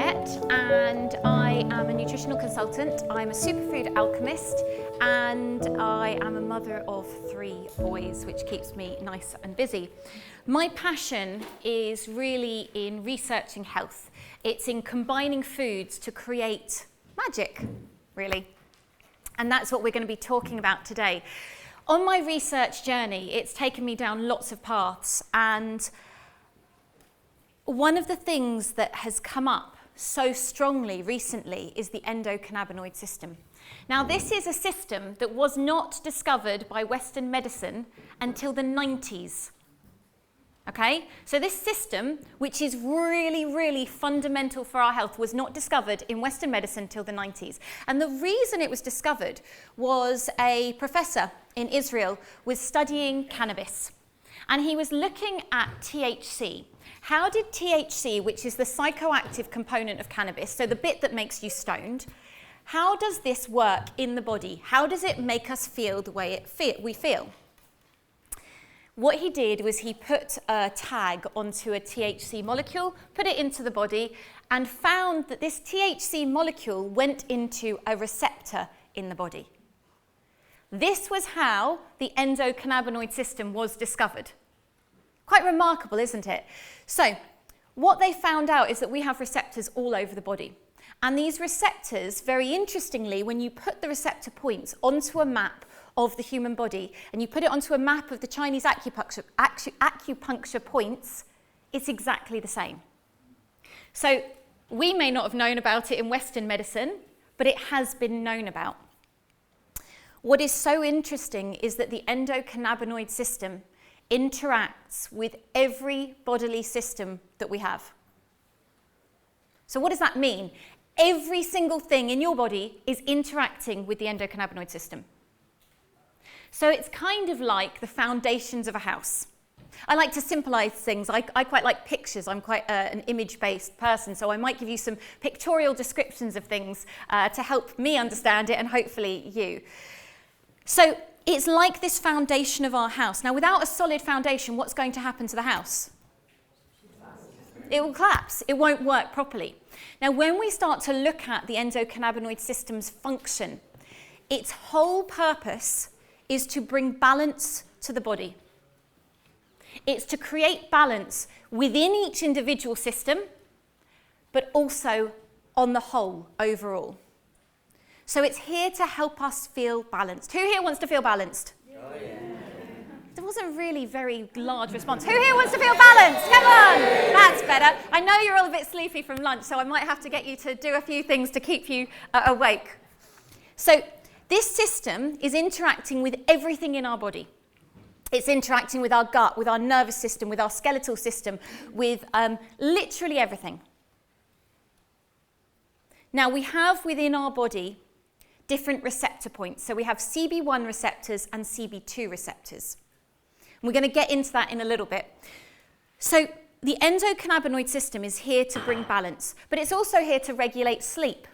Juliette and I am a nutritional consultant. I'm a superfood alchemist and I am a mother of 3 boys, which keeps me nice and busy. My passion is really in researching health. It's in combining foods to create magic, really. And that's what we're going to be talking about today. On my research journey, it's taken me down lots of paths, and one of the things that has come up so strongly recently is the endocannabinoid system. Now, this is a system that was not discovered by Western medicine until the 90s. Okay? So this system, which is really, really fundamental for our health, was not discovered in Western medicine until the 90s. And the reason it was discovered was a professor in Israel was studying cannabis. And he was looking at THC. How did THC, which is the psychoactive component of cannabis, so the bit that makes you stoned, how does this work in the body? How does it make us feel the way we feel? What he did was he put a tag onto a THC molecule, put it into the body, and found that this THC molecule went into a receptor in the body. This was how the endocannabinoid system was discovered. Quite remarkable, isn't it? So, what they found out is that we have receptors all over the body. And these receptors, very interestingly, when you put the receptor points onto a map of the human body, and you put it onto a map of the Chinese acupuncture points, it's exactly the same. So, we may not have known about it in Western medicine, but it has been known about. What is so interesting is that the endocannabinoid system interacts with every bodily system that we have. So what does that mean? Every single thing in your body is interacting with the endocannabinoid system. So it's kind of like the foundations of a house. I like to symbolize things. I quite like pictures. I'm quite an image-based person, so I might give you some pictorial descriptions of things to help me understand it and hopefully you. So it's like this foundation of our house. Now, without a solid foundation, what's going to happen to the house? It will collapse. It won't work properly. Now, when we start to look at the endocannabinoid system's function, its whole purpose is to bring balance to the body. It's to create balance within each individual system, but also on the whole, overall. So it's here to help us feel balanced. Who here wants to feel balanced? Oh, yeah. There wasn't really a very large response. Who here wants to feel balanced? Come on! That's better. I know you're all a bit sleepy from lunch, so I might have to get you to do a few things to keep you awake. So this system is interacting with everything in our body. It's interacting with our gut, with our nervous system, with our skeletal system, with literally everything. Now, we have within our body different receptor points. So we have CB1 receptors and CB2 receptors. And we're going to get into that in a little bit. So the endocannabinoid system is here to bring balance, but it's also here to regulate sleep.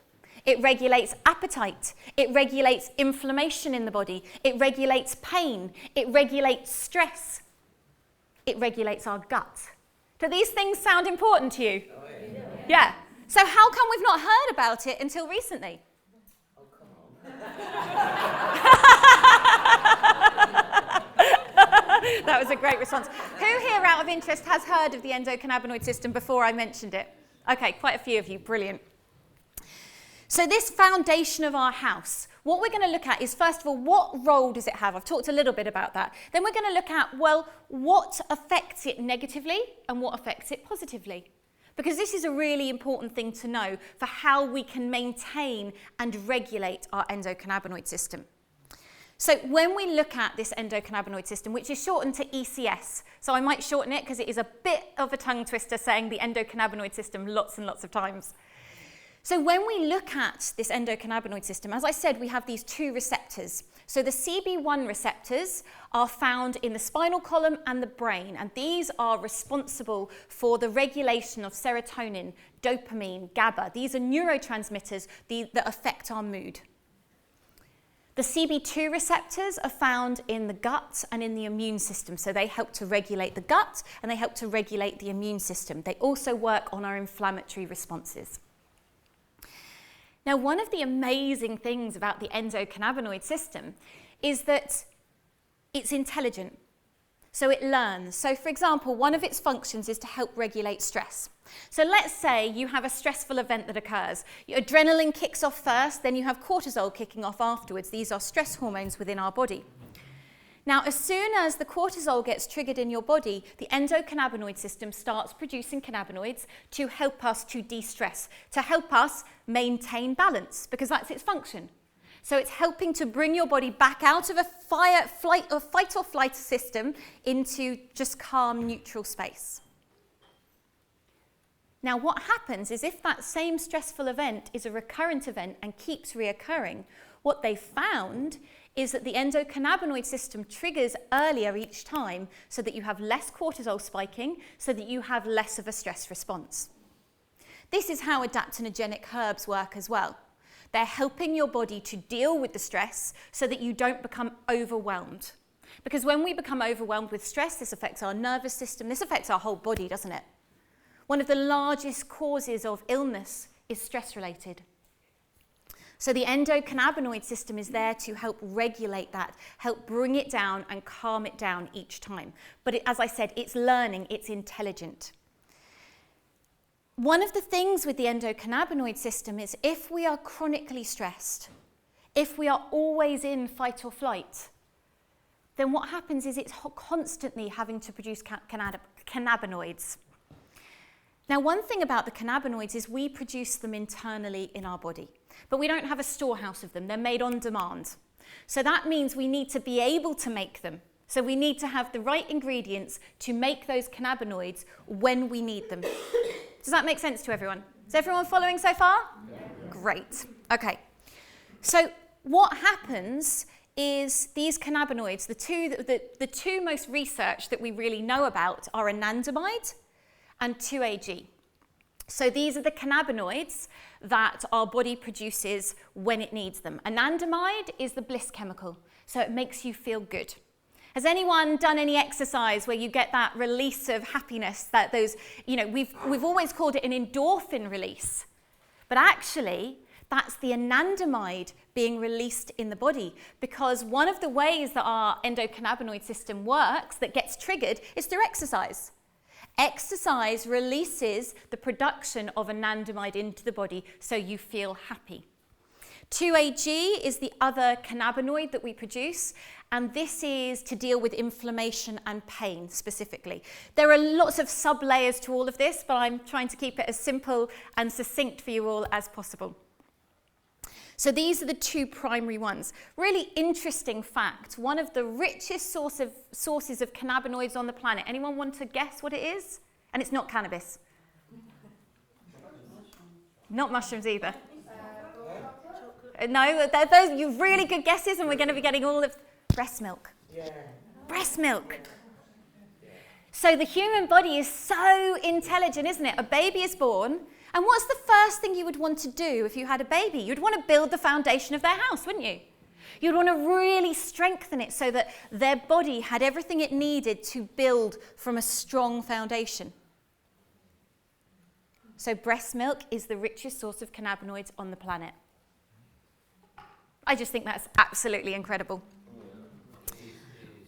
It regulates appetite. It regulates inflammation in the body. It regulates pain. It regulates stress. It regulates our gut. Do these things sound important to you? Oh, yeah. So how come we've not heard about it until recently? That was a great response. Who here, out of interest, has heard of the endocannabinoid system before I mentioned it? Okay, quite a few of you. Brilliant. So this foundation of our house, what we're going to look at is, first of all, what role does it have? I've talked a little bit about that. Then we're going to look at, well, what affects it negatively and what affects it positively. Because this is a really important thing to know for how we can maintain and regulate our endocannabinoid system. So when we look at this endocannabinoid system, which is shortened to ECS, so I might shorten it because it is a bit of a tongue twister saying the endocannabinoid system lots and lots of times. So when we look at this endocannabinoid system, as I said, we have these 2 receptors. So the CB1 receptors are found in the spinal column and the brain, and these are responsible for the regulation of serotonin, dopamine, GABA. These are neurotransmitters that affect our mood. The CB2 receptors are found in the gut and in the immune system, so they help to regulate the gut and they help to regulate the immune system. They also work on our inflammatory responses. Now, one of the amazing things about the endocannabinoid system is that it's intelligent. So it learns. So for example, one of its functions is to help regulate stress. So let's say you have a stressful event that occurs. Your adrenaline kicks off first, then you have cortisol kicking off afterwards. These are stress hormones within our body. Now, as soon as the cortisol gets triggered in your body, the endocannabinoid system starts producing cannabinoids to help us to de-stress, to help us maintain balance, because that's its function. So it's helping to bring your body back out of a fight or flight system into just calm, neutral space. Now, what happens is if that same stressful event is a recurrent event and keeps reoccurring, what they found is that the endocannabinoid system triggers earlier each time so that you have less cortisol spiking, so that you have less of a stress response. This is how adaptogenic herbs work as well. They're helping your body to deal with the stress so that you don't become overwhelmed. Because when we become overwhelmed with stress, this affects our nervous system, this affects our whole body, doesn't it? One of the largest causes of illness is stress-related. So the endocannabinoid system is there to help regulate that, help bring it down and calm it down each time. But as I said, it's learning, it's intelligent. One of the things with the endocannabinoid system is if we are chronically stressed, if we are always in fight or flight, then what happens is it's constantly having to produce cannabinoids. Now, one thing about the cannabinoids is we produce them internally in our body, but we don't have a storehouse of them. They're made on demand. So that means we need to be able to make them. So we need to have the right ingredients to make those cannabinoids when we need them. Does that make sense to everyone? Is everyone following so far? Yeah. Great. Okay. So what happens is these cannabinoids, the two most researched that we really know about are anandamide and 2-AG. So these are the cannabinoids that our body produces when it needs them. Anandamide is the bliss chemical, so it makes you feel good. Has anyone done any exercise where you get that release of happiness, that those, we've always called it an endorphin release, but actually that's the anandamide being released in the body, because one of the ways that our endocannabinoid system works, that gets triggered, is through exercise. Exercise releases the production of anandamide into the body so you feel happy. 2-AG is the other cannabinoid that we produce, and this is to deal with inflammation and pain specifically. There are lots of sub-layers to all of this, but I'm trying to keep it as simple and succinct for you all as possible. So these are the two primary ones. Really interesting fact, one of the richest sources of cannabinoids on the planet. Anyone want to guess what it is? And it's not cannabis. Not mushrooms either. No, those you really good guesses, and we're going to be getting all of breast milk. Yeah. Breast milk. So the human body is so intelligent, isn't it? A baby is born, and what's the first thing you would want to do if you had a baby? You'd want to build the foundation of their house, wouldn't you? You'd want to really strengthen it so that their body had everything it needed to build from a strong foundation. So breast milk is the richest source of cannabinoids on the planet. I just think that's absolutely incredible.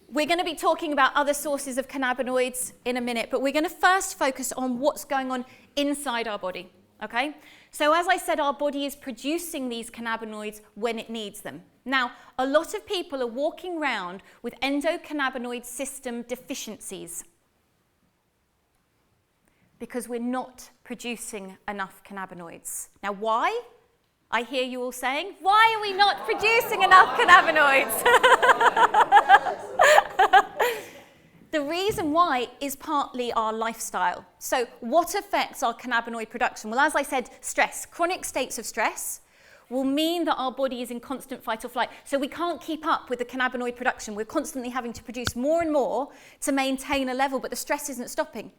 We're going to be talking about other sources of cannabinoids in a minute, but we're going to first focus on what's going on inside our body, okay? So as I said, our body is producing these cannabinoids when it needs them. Now, a lot of people are walking around with endocannabinoid system deficiencies because we're not producing enough cannabinoids. Now, why? I hear you all saying, why are we not producing enough cannabinoids? The reason why is partly our lifestyle. So what affects our cannabinoid production? Well, as I said, stress. Chronic states of stress will mean that our body is in constant fight or flight. So we can't keep up with the cannabinoid production. We're constantly having to produce more and more to maintain a level, but the stress isn't stopping.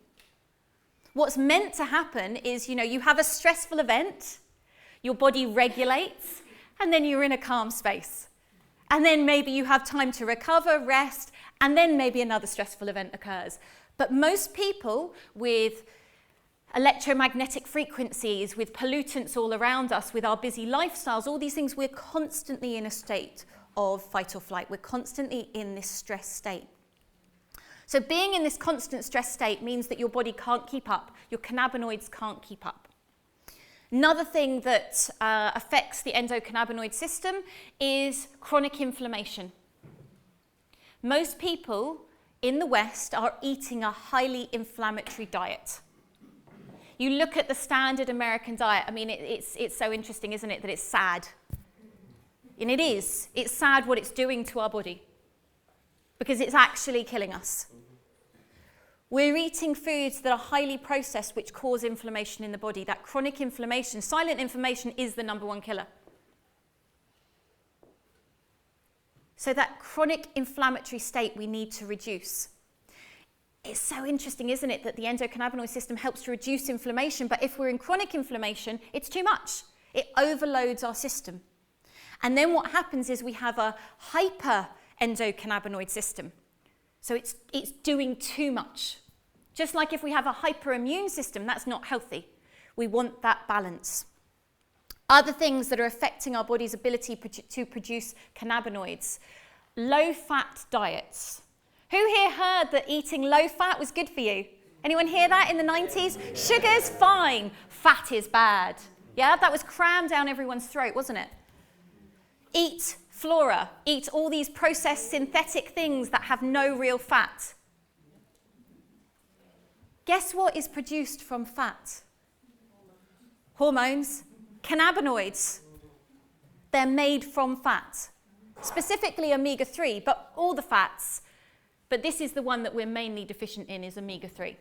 What's meant to happen is, you have a stressful event, your body regulates, and then you're in a calm space. And then maybe you have time to recover, rest, and then maybe another stressful event occurs. But most people with electromagnetic frequencies, with pollutants all around us, with our busy lifestyles, all these things, we're constantly in a state of fight or flight. We're constantly in this stress state. So being in this constant stress state means that your body can't keep up. Your cannabinoids can't keep up. Another thing that affects the endocannabinoid system is chronic inflammation. Most people in the West are eating a highly inflammatory diet. You look at the standard American diet, I mean, it's so interesting, isn't it, that it's sad. And it is. It's sad what it's doing to our body, because it's actually killing us. We're eating foods that are highly processed, which cause inflammation in the body. That chronic inflammation, silent inflammation, is the #1 killer. So that chronic inflammatory state we need to reduce. It's so interesting, isn't it, that the endocannabinoid system helps to reduce inflammation, but if we're in chronic inflammation, it's too much. It overloads our system. And then what happens is we have a hyper endocannabinoid system. So it's doing too much. Just like if we have a hyperimmune system, that's not healthy. We want that balance. Other things that are affecting our body's ability to produce cannabinoids. Low-fat diets. Who here heard that eating low-fat was good for you? Anyone hear that in the 90s? Sugar's fine, fat is bad. Yeah, that was crammed down everyone's throat, wasn't it? Eat flora, eat all these processed synthetic things that have no real fat. Guess what is produced from fat? Hormones, cannabinoids. They're made from fat, specifically omega-3, but all the fats. But this is the one that we're mainly deficient in, is omega-3.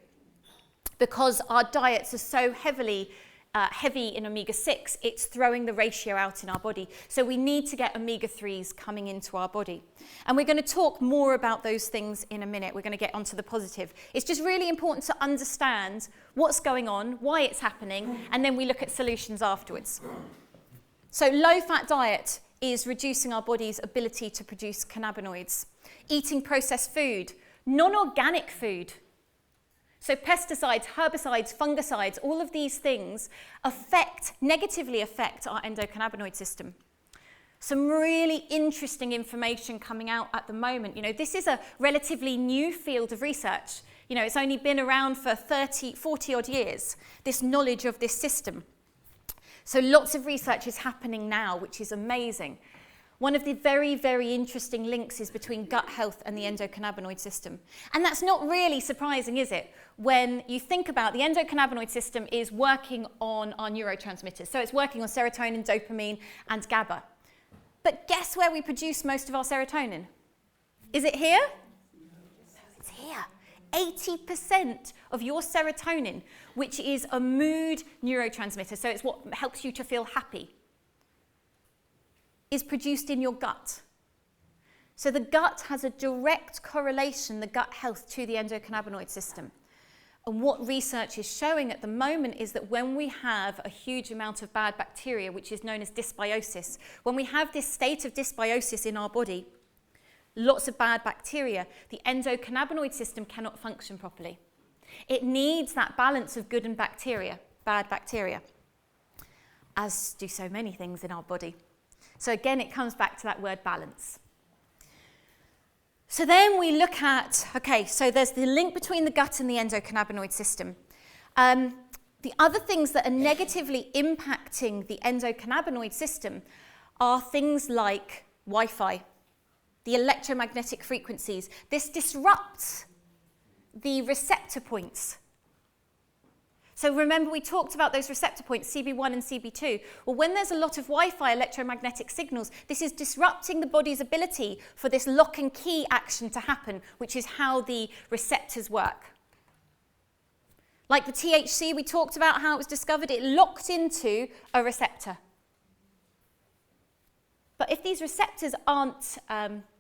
Because our diets are so heavy in omega-6, it's throwing the ratio out in our body. So we need to get omega-3s coming into our body. And we're going to talk more about those things in a minute. We're going to get onto the positive. It's just really important to understand what's going on, why it's happening, and then we look at solutions afterwards. So low-fat diet is reducing our body's ability to produce cannabinoids. Eating processed food, non-organic food. So pesticides, herbicides, fungicides, all of these things negatively affect our endocannabinoid system. Some really interesting information coming out at the moment. You know, this is a relatively new field of research. You know, it's only been around for 40 odd years, this knowledge of this system. So lots of research is happening now, which is amazing. One of the very, very interesting links is between gut health and the endocannabinoid system. And that's not really surprising, is it? When you think about the endocannabinoid system is working on our neurotransmitters. So it's working on serotonin, dopamine, and GABA. But guess where we produce most of our serotonin? Is it here? No, it's here. 80% of your serotonin, which is a mood neurotransmitter, so it's what helps you to feel happy, is produced in your gut. So the gut has a direct correlation, the gut health, to the endocannabinoid system. And what research is showing at the moment is that when we have a huge amount of bad bacteria, which is known as dysbiosis, when we have this state of dysbiosis in our body, lots of bad bacteria, the endocannabinoid system cannot function properly. It needs that balance of good and bad bacteria, as do so many things in our body. So again, it comes back to that word balance. So then we look at, okay, so there's the link between the gut and the endocannabinoid system. The other things that are negatively impacting the endocannabinoid system are things like Wi-Fi, the electromagnetic frequencies. This disrupts the receptor points. So remember we talked about those receptor points, CB1 and CB2. Well, when there's a lot of Wi-Fi electromagnetic signals, this is disrupting the body's ability for this lock and key action to happen, which is how the receptors work. Like the THC we talked about, how it was discovered, it locked into a receptor. But if these receptors aren't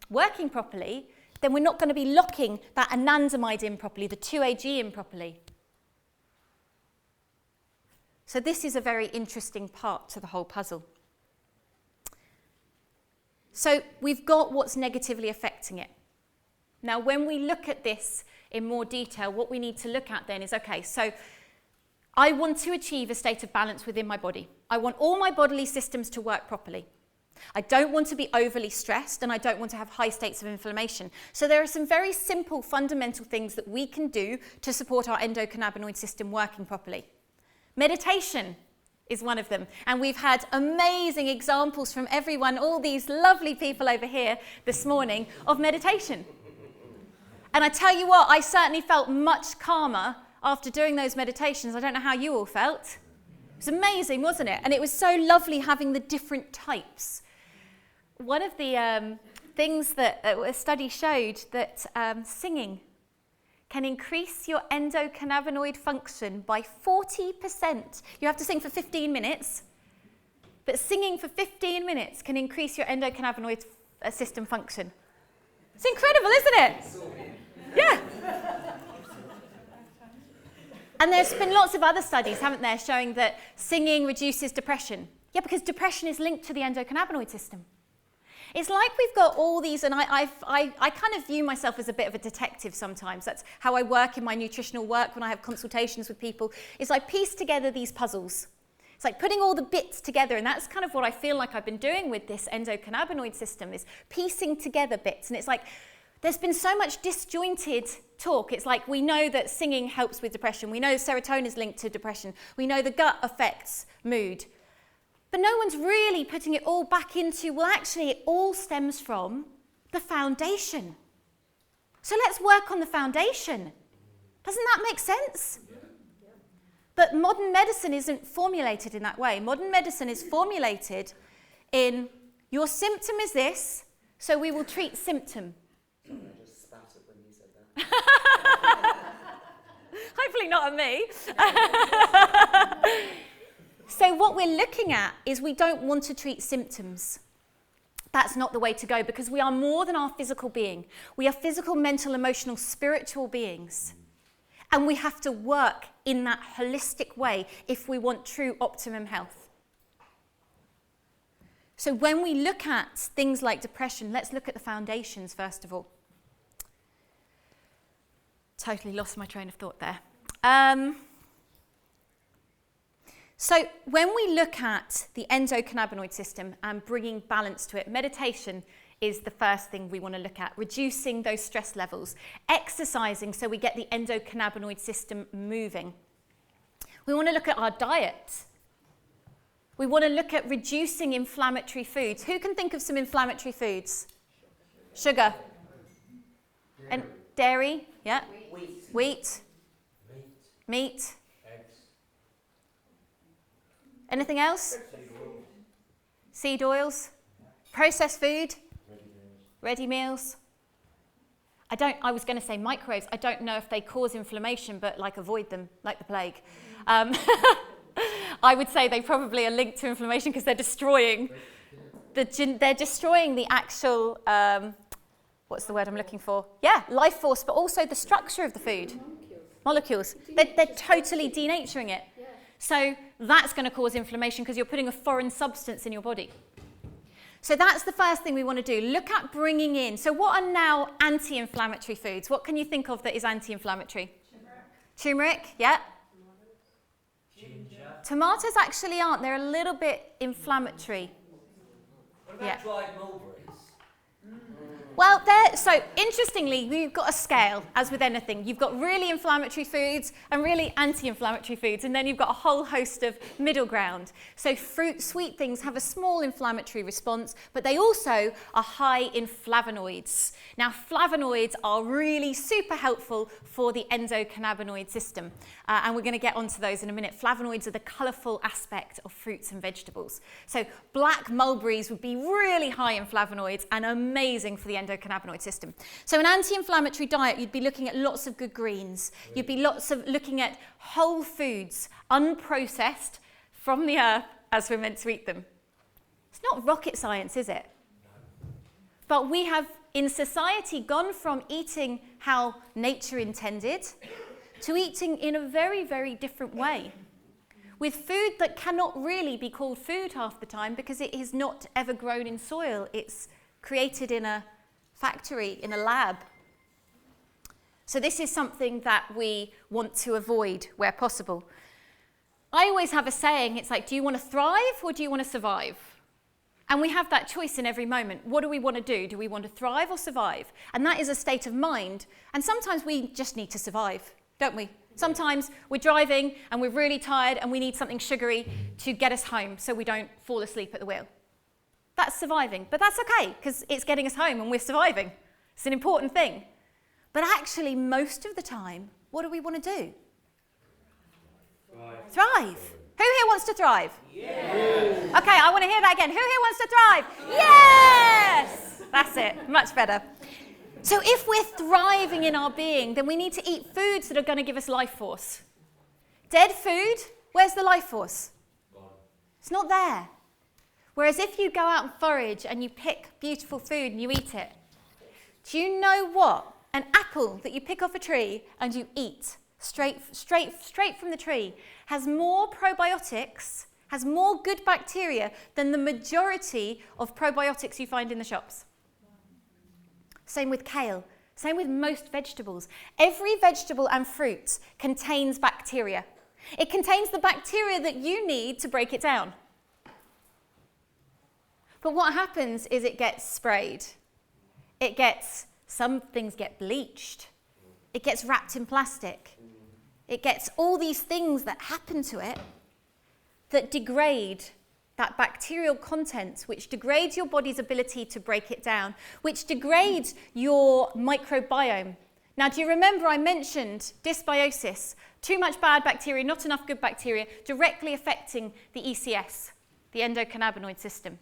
working properly, then we're not going to be locking that anandamide in properly, the 2-AG in properly. So this is a very interesting part to the whole puzzle. So we've got what's negatively affecting it. Now, when we look at this in more detail, what we need to look at then is, okay, so I want to achieve a state of balance within my body. I want all my bodily systems to work properly. I don't want to be overly stressed, and I don't want to have high states of inflammation. So there are some very simple fundamental things that we can do to support our endocannabinoid system working properly. Meditation is one of them, and we've had amazing examples from everyone, all these lovely people over here this morning, of meditation. And I tell you what, I certainly felt much calmer after doing those meditations. I don't know how you all felt. It was amazing, wasn't it? And it was so lovely having the different types. One of the things that a study showed that singing can increase your endocannabinoid function by 40%. You have to sing for 15 minutes, but singing for 15 minutes can increase your endocannabinoid system function. It's incredible, isn't it? Yeah. And there's been lots of other studies, haven't there, showing that singing reduces depression. Yeah, because depression is linked to the endocannabinoid system. It's like we've got all these, and I kind of view myself as a bit of a detective sometimes. That's how I work in my nutritional work when I have consultations with people, is I piece together these puzzles. It's like putting all the bits together, and that's kind of what I feel like I've been doing with this endocannabinoid system, is piecing together bits. And it's like there's been so much disjointed talk. It's like we know that singing helps with depression. We know serotonin is linked to depression. We know the gut affects mood. But no one's really putting it all back into, well, actually, it all stems from the foundation. So let's work on the foundation. Doesn't that make sense? But modern medicine isn't formulated in that way. Modern medicine is formulated in, your symptom is this, so we will treat symptom. I just spat it when you said that. Hopefully not at me. So what we're looking at is we don't want to treat symptoms. That's not the way to go, because we are more than our physical being. We are physical, mental, emotional, spiritual beings. And we have to work in that holistic way if we want true optimum health. So when we look at things like depression, let's look at the foundations first of all. Totally lost my train of thought there. So when we look at the endocannabinoid system and bringing balance to it, meditation is the first thing we want to look at, reducing those stress levels, exercising so we get the endocannabinoid system moving. We want to look at our diet. We want to look at reducing inflammatory foods. Who can think of some inflammatory foods? Sugar. And dairy, yeah. Wheat. Meat. Anything else? Seed oils. Processed food. Ready meals. I was going to say microwaves. I don't know if they cause inflammation, but like avoid them like the plague. I would say they probably are linked to inflammation because they're destroying the actual, what's the word I'm looking for? Yeah, life force, but also the structure of the food. Molecules. They're totally denaturing it. So that's going to cause inflammation because you're putting a foreign substance in your body. So that's the first thing we want to do. Look at bringing in. So what are now anti-inflammatory foods? What can you think of that is anti-inflammatory? Turmeric, yeah. Ginger. Tomatoes actually aren't. They're a little bit inflammatory. What about dried mulberries? Well, so interestingly, you've got a scale, as with anything. You've got really inflammatory foods and really anti-inflammatory foods, and then you've got a whole host of middle ground. So fruit, sweet things have a small inflammatory response, but they also are high in flavonoids. Now, flavonoids are really super helpful for the endocannabinoid system, and we're going to get onto those in a minute. Flavonoids are the colourful aspect of fruits and vegetables. So black mulberries would be really high in flavonoids and amazing for the endocannabinoid system. So an anti-inflammatory diet, you'd be looking at lots of good greens. You'd be looking at whole foods, unprocessed from the earth as we're meant to eat them. It's not rocket science, is it? But we have, in society, gone from eating how nature intended to eating in a very, very different way. With food that cannot really be called food half the time because it is not ever grown in soil. It's created in a factory, in a lab. So this is something that we want to avoid where possible. I always have a saying, it's like, do you want to thrive or do you want to survive? And we have that choice in every moment. What do we want to do? Do we want to thrive or survive? And that is a state of mind. And sometimes we just need to survive, don't we? Sometimes we're driving and we're really tired and we need something sugary to get us home so we don't fall asleep at the wheel. That's surviving, but that's okay because it's getting us home and we're surviving. It's an important thing. But actually, most of the time, what do we want to do? Thrive. Who here wants to thrive? Yes. Okay, I want to hear that again. Who here wants to thrive? Yes! That's it. Much better. So if we're thriving in our being, then we need to eat foods that are going to give us life force. Dead food, where's the life force? It's not there. Whereas if you go out and forage and you pick beautiful food and you eat it, do you know what? An apple that you pick off a tree and you eat straight from the tree has more probiotics, has more good bacteria than the majority of probiotics you find in the shops. Same with kale, same with most vegetables. Every vegetable and fruit contains bacteria. It contains the bacteria that you need to break it down. But what happens is it gets sprayed. Some things get bleached. It gets wrapped in plastic. It gets all these things that happen to it that degrade that bacterial content, which degrades your body's ability to break it down, which degrades your microbiome. Now, do you remember I mentioned dysbiosis, too much bad bacteria, not enough good bacteria, directly affecting the ECS, the endocannabinoid system.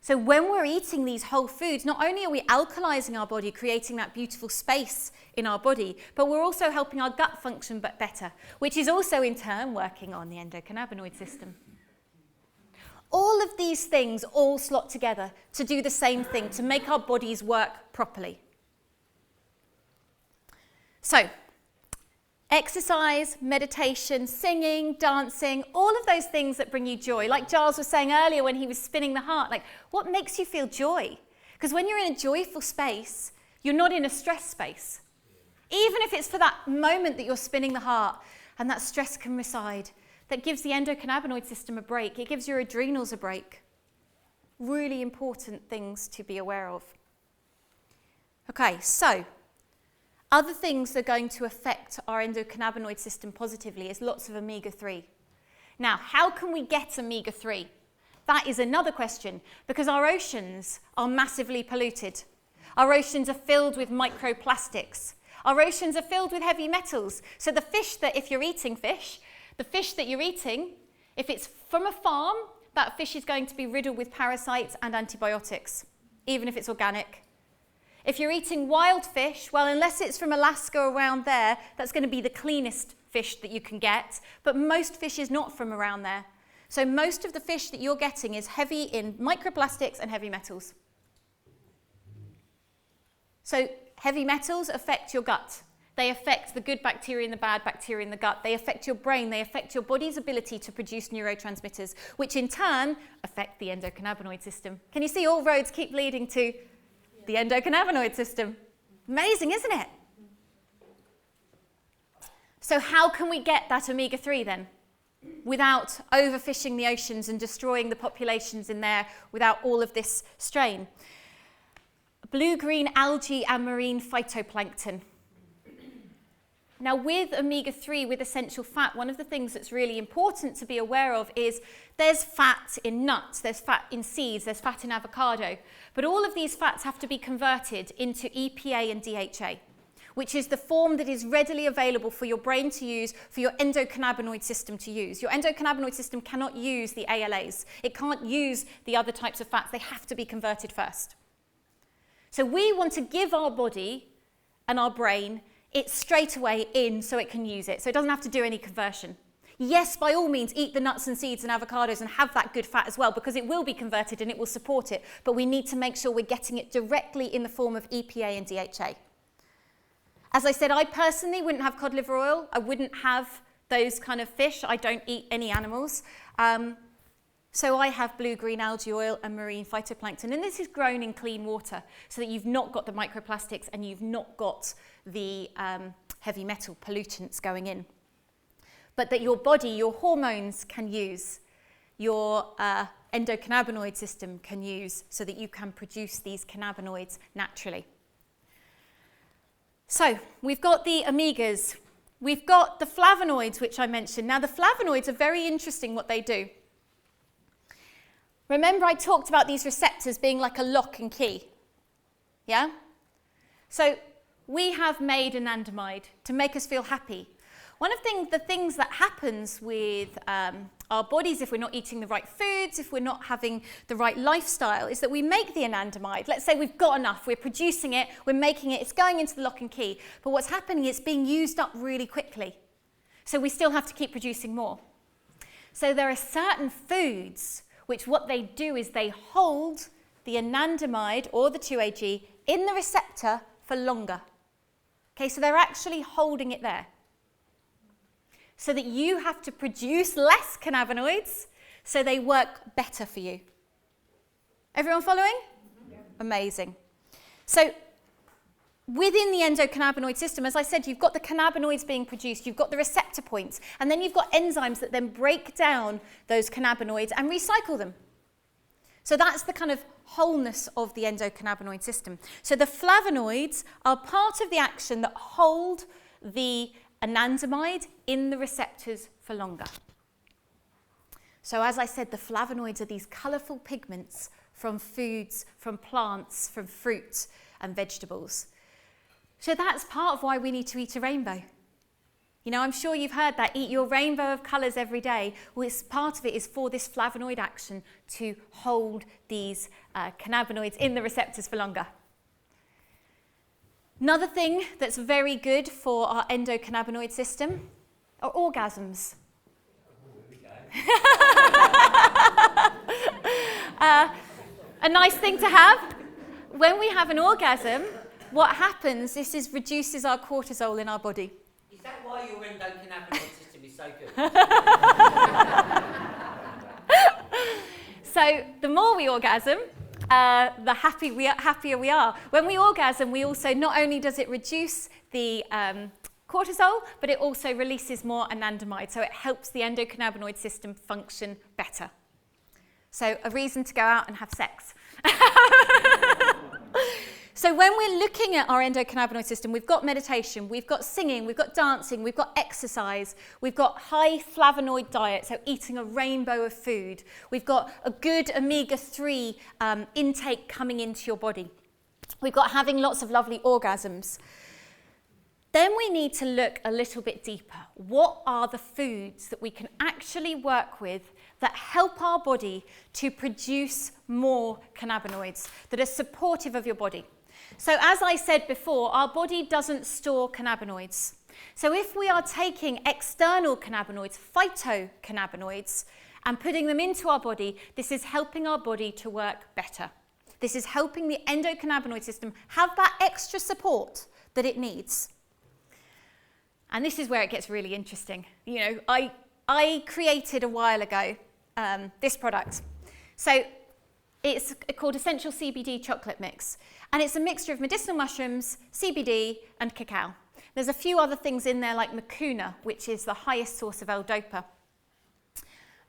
So when we're eating these whole foods, not only are we alkalizing our body, creating that beautiful space in our body, but we're also helping our gut function better, which is also in turn working on the endocannabinoid system. All of these things all slot together to do the same thing, to make our bodies work properly. So, exercise, meditation, singing, dancing, all of those things that bring you joy. Like Giles was saying earlier when he was spinning the heart, like, what makes you feel joy? Because when you're in a joyful space, you're not in a stress space. Even if it's for that moment that you're spinning the heart and that stress can reside, that gives the endocannabinoid system a break. It gives your adrenals a break. Really important things to be aware of. Okay, so other things that are going to affect our endocannabinoid system positively is lots of omega-3. Now, how can we get omega-3? That is another question, because our oceans are massively polluted. Our oceans are filled with microplastics. Our oceans are filled with heavy metals. So the fish that, if you're eating fish, the fish that you're eating, if it's from a farm, that fish is going to be riddled with parasites and antibiotics, even if it's organic. If you're eating wild fish, well, unless it's from Alaska or around there, that's going to be the cleanest fish that you can get. But most fish is not from around there. So most of the fish that you're getting is heavy in microplastics and heavy metals. So heavy metals affect your gut. They affect the good bacteria and the bad bacteria in the gut. They affect your brain. They affect your body's ability to produce neurotransmitters, which in turn affect the endocannabinoid system. Can you see all roads keep leading to the endocannabinoid system? Amazing, isn't it? So how can we get that omega-3 then, without overfishing the oceans and destroying the populations in there, without all of this strain? Blue-green algae and marine phytoplankton. Now, with omega-3, with essential fat, one of the things that's really important to be aware of is there's fat in nuts, there's fat in seeds, there's fat in avocado. But all of these fats have to be converted into EPA and DHA, which is the form that is readily available for your brain to use, for your endocannabinoid system to use. Your endocannabinoid system cannot use the ALAs. It can't use the other types of fats. They have to be converted first. So we want to give our body and our brain it straight away in so it can use it. So it doesn't have to do any conversion. Yes, by all means, eat the nuts and seeds and avocados and have that good fat as well, because it will be converted and it will support it. But we need to make sure we're getting it directly in the form of EPA and DHA. As I said, I personally wouldn't have cod liver oil. I wouldn't have those kind of fish. I don't eat any animals. So I have blue-green algae oil and marine phytoplankton. And this is grown in clean water so that you've not got the microplastics and you've not got the heavy metal pollutants going in. but that your body, your hormones can use, your endocannabinoid system can use, so that you can produce these cannabinoids naturally. So we've got the omegas, we've got the flavonoids, which I mentioned. Now the flavonoids are very interesting what they do. Remember I talked about these receptors being like a lock and key, yeah? So we have made anandamide to make us feel happy. One of the things that happens with our bodies if we're not eating the right foods, if we're not having the right lifestyle, is that we make the anandamide. Let's say we've got enough, we're producing it, we're making it, it's going into the lock and key. But what's happening is it's being used up really quickly. So we still have to keep producing more. So there are certain foods which what they do is they hold the anandamide or the 2-AG in the receptor for longer. Okay, so they're actually holding it there, so that you have to produce less cannabinoids, so they work better for you. Everyone following? Yeah. Amazing. So within the endocannabinoid system, as I said, you've got the cannabinoids being produced, you've got the receptor points, and then you've got enzymes that then break down those cannabinoids and recycle them. So that's the kind of wholeness of the endocannabinoid system. So the flavonoids are part of the action that hold the anandamide in the receptors for longer. So as I said, the flavonoids are these colourful pigments from foods, from plants, from fruit and vegetables. So that's part of why we need to eat a rainbow. You know, I'm sure you've heard that, eat your rainbow of colours every day. Well, part of it is for this flavonoid action to hold these cannabinoids in the receptors for longer. Another thing that's very good for our endocannabinoid system are orgasms. A nice thing to have. When we have an orgasm, what happens is reduces our cortisol in our body. Is that why your endocannabinoid system is so good? So the more we orgasm, the happier we are. When we orgasm, we also, not only does it reduce the cortisol, but it also releases more anandamide, so it helps the endocannabinoid system function better. So a reason to go out and have sex. So when we're looking at our endocannabinoid system, we've got meditation, we've got singing, we've got dancing, we've got exercise, we've got high flavonoid diet, so eating a rainbow of food. We've got a good omega-3 intake coming into your body. We've got having lots of lovely orgasms. Then we need to look a little bit deeper. What are the foods that we can actually work with that help our body to produce more cannabinoids, that are supportive of your body? So as I said before, our body doesn't store cannabinoids. So if we are taking external cannabinoids, phytocannabinoids, and putting them into our body, this is helping our body to work better. This is helping the endocannabinoid system have that extra support that it needs. And this is where it gets really interesting. You know, I created a while ago this product. So it's called Essential CBD Chocolate Mix. And it's a mixture of medicinal mushrooms, CBD, and cacao. There's a few other things in there like mucuna, which is the highest source of L-dopa.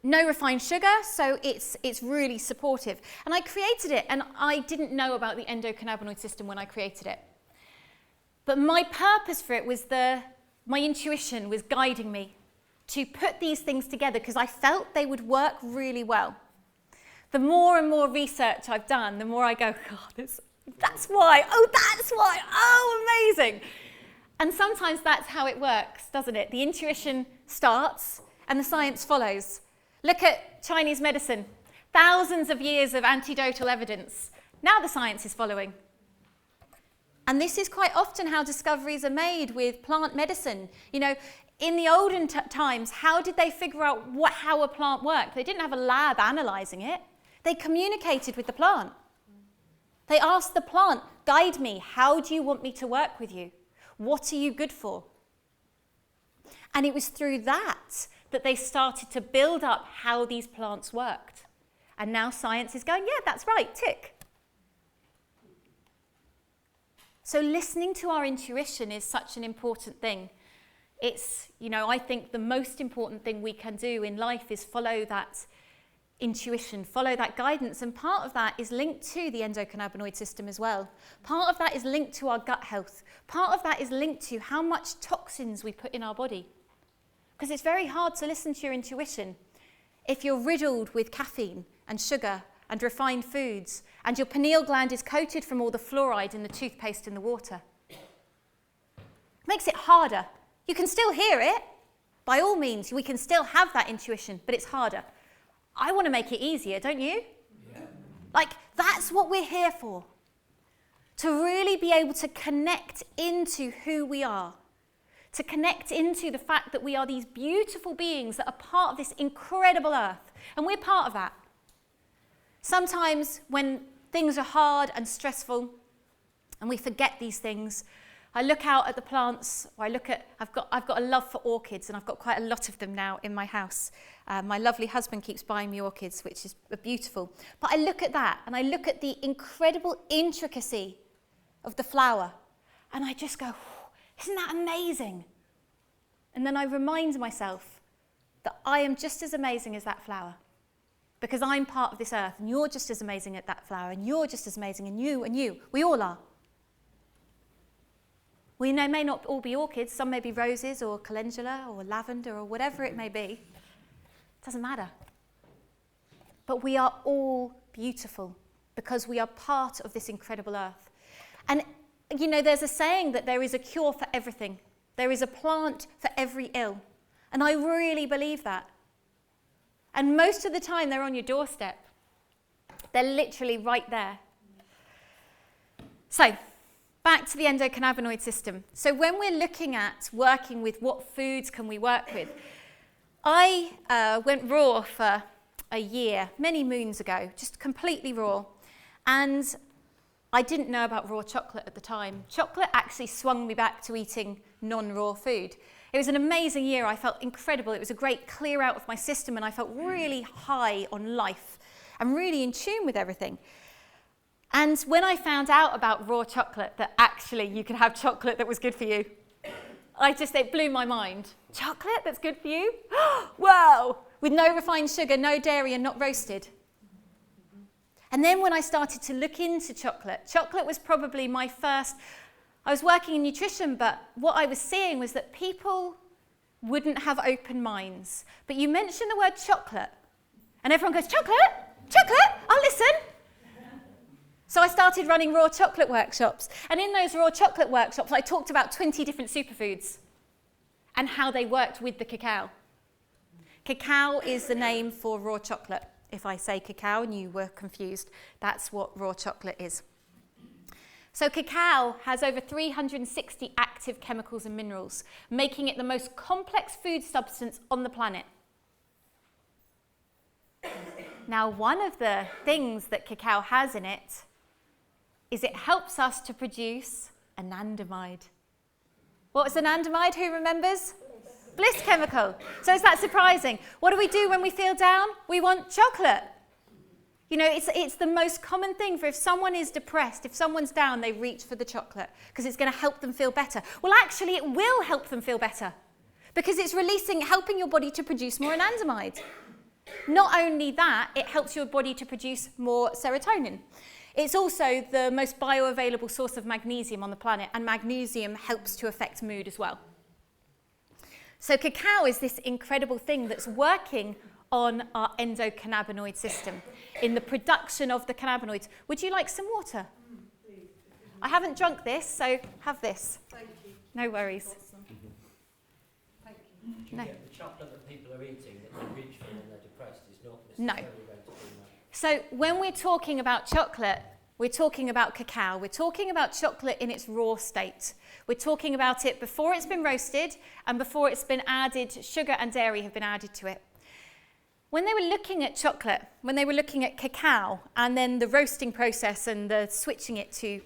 No refined sugar, so it's really supportive. And I created it, and I didn't know about the endocannabinoid system when I created it. But my purpose for it was my intuition was guiding me to put these things together because I felt they would work really well. The more and more research I've done, the more I go, God, that's why, oh, amazing. And sometimes that's how it works, doesn't it? The intuition starts and the science follows. Look at Chinese medicine. Thousands of years of anecdotal evidence. Now the science is following. And this is quite often how discoveries are made with plant medicine. You know, in the olden times, how did they figure out how a plant worked? They didn't have a lab analysing it. They communicated with the plant. They asked the plant, guide me, how do you want me to work with you? What are you good for? And it was through that they started to build up how these plants worked. And now science is going, yeah, that's right, tick. So listening to our intuition is such an important thing. It's, I think the most important thing we can do in life is follow that intuition, follow that guidance, and part of that is linked to the endocannabinoid system as well. Part of that is linked to our gut health. Part of that is linked to how much toxins we put in our body. Because it's very hard to listen to your intuition if you're riddled with caffeine and sugar and refined foods, and your pineal gland is coated from all the fluoride in the toothpaste and the water. It makes it harder. You can still hear it. By all means, we can still have that intuition, but it's harder. I want to make it easier, don't you? Yeah. That's what we're here for. To really be able to connect into who we are. To connect into the fact that we are these beautiful beings that are part of this incredible earth. And we're part of that. Sometimes when things are hard and stressful and we forget these things, I look out at the plants, or I've got a love for orchids, and I've got quite a lot of them now in my house. My lovely husband keeps buying me orchids, which is beautiful. But I look at that, and I look at the incredible intricacy of the flower, and I just go, isn't that amazing? And then I remind myself that I am just as amazing as that flower, because I'm part of this earth, and you're just as amazing as that flower, and you're just as amazing, and you, we all are. We may not all be orchids, some may be roses or calendula or lavender or whatever it may be. It doesn't matter. But we are all beautiful because we are part of this incredible earth. And there's a saying that there is a cure for everything. There is a plant for every ill. And I really believe that. And most of the time they're on your doorstep. They're literally right there. So, back to the endocannabinoid system. So when we're looking at working with what foods can we work with, I went raw for a year, many moons ago, just completely raw. And I didn't know about raw chocolate at the time. Chocolate actually swung me back to eating non-raw food. It was an amazing year. I felt incredible. It was a great clear out of my system, and I felt really high on life and really in tune with everything. And when I found out about raw chocolate, that actually you could have chocolate that was good for you, it blew my mind. Chocolate that's good for you? Wow! With no refined sugar, no dairy, and not roasted. And then when I started to look into chocolate was probably my first. I was working in nutrition, but what I was seeing was that people wouldn't have open minds. But you mention the word chocolate, and everyone goes, chocolate? Chocolate? I'll listen. So I started running raw chocolate workshops. And in those raw chocolate workshops, I talked about 20 different superfoods and how they worked with the cacao. Cacao is the name for raw chocolate. If I say cacao and you were confused, that's what raw chocolate is. So cacao has over 360 active chemicals and minerals, making it the most complex food substance on the planet. Now, one of the things that cacao has in it is it helps us to produce anandamide. What was anandamide? Who remembers? Bliss chemical. So is that surprising? What do we do when we feel down? We want chocolate. It's the most common thing for if someone is depressed, if someone's down, they reach for the chocolate because it's going to help them feel better. Well, actually, it will help them feel better because it's helping your body to produce more anandamide. Not only that, it helps your body to produce more serotonin. It's also the most bioavailable source of magnesium on the planet, and magnesium helps to affect mood as well. So cacao is this incredible thing that's working on our endocannabinoid system in the production of the cannabinoids. Would you like some water? Please. I haven't drunk this, so have this. Thank you. No worries. Awesome. Thank you. No. The chocolate that people are eating that they reach for when they're depressed is not No. necessarily going to do that. So when we're talking about chocolate, we're talking about cacao. We're talking about chocolate in its raw state. We're talking about it before it's been roasted and before it's been added, sugar and dairy have been added to it. When they were looking at chocolate, when they were looking at cacao and then the roasting process and the switching it to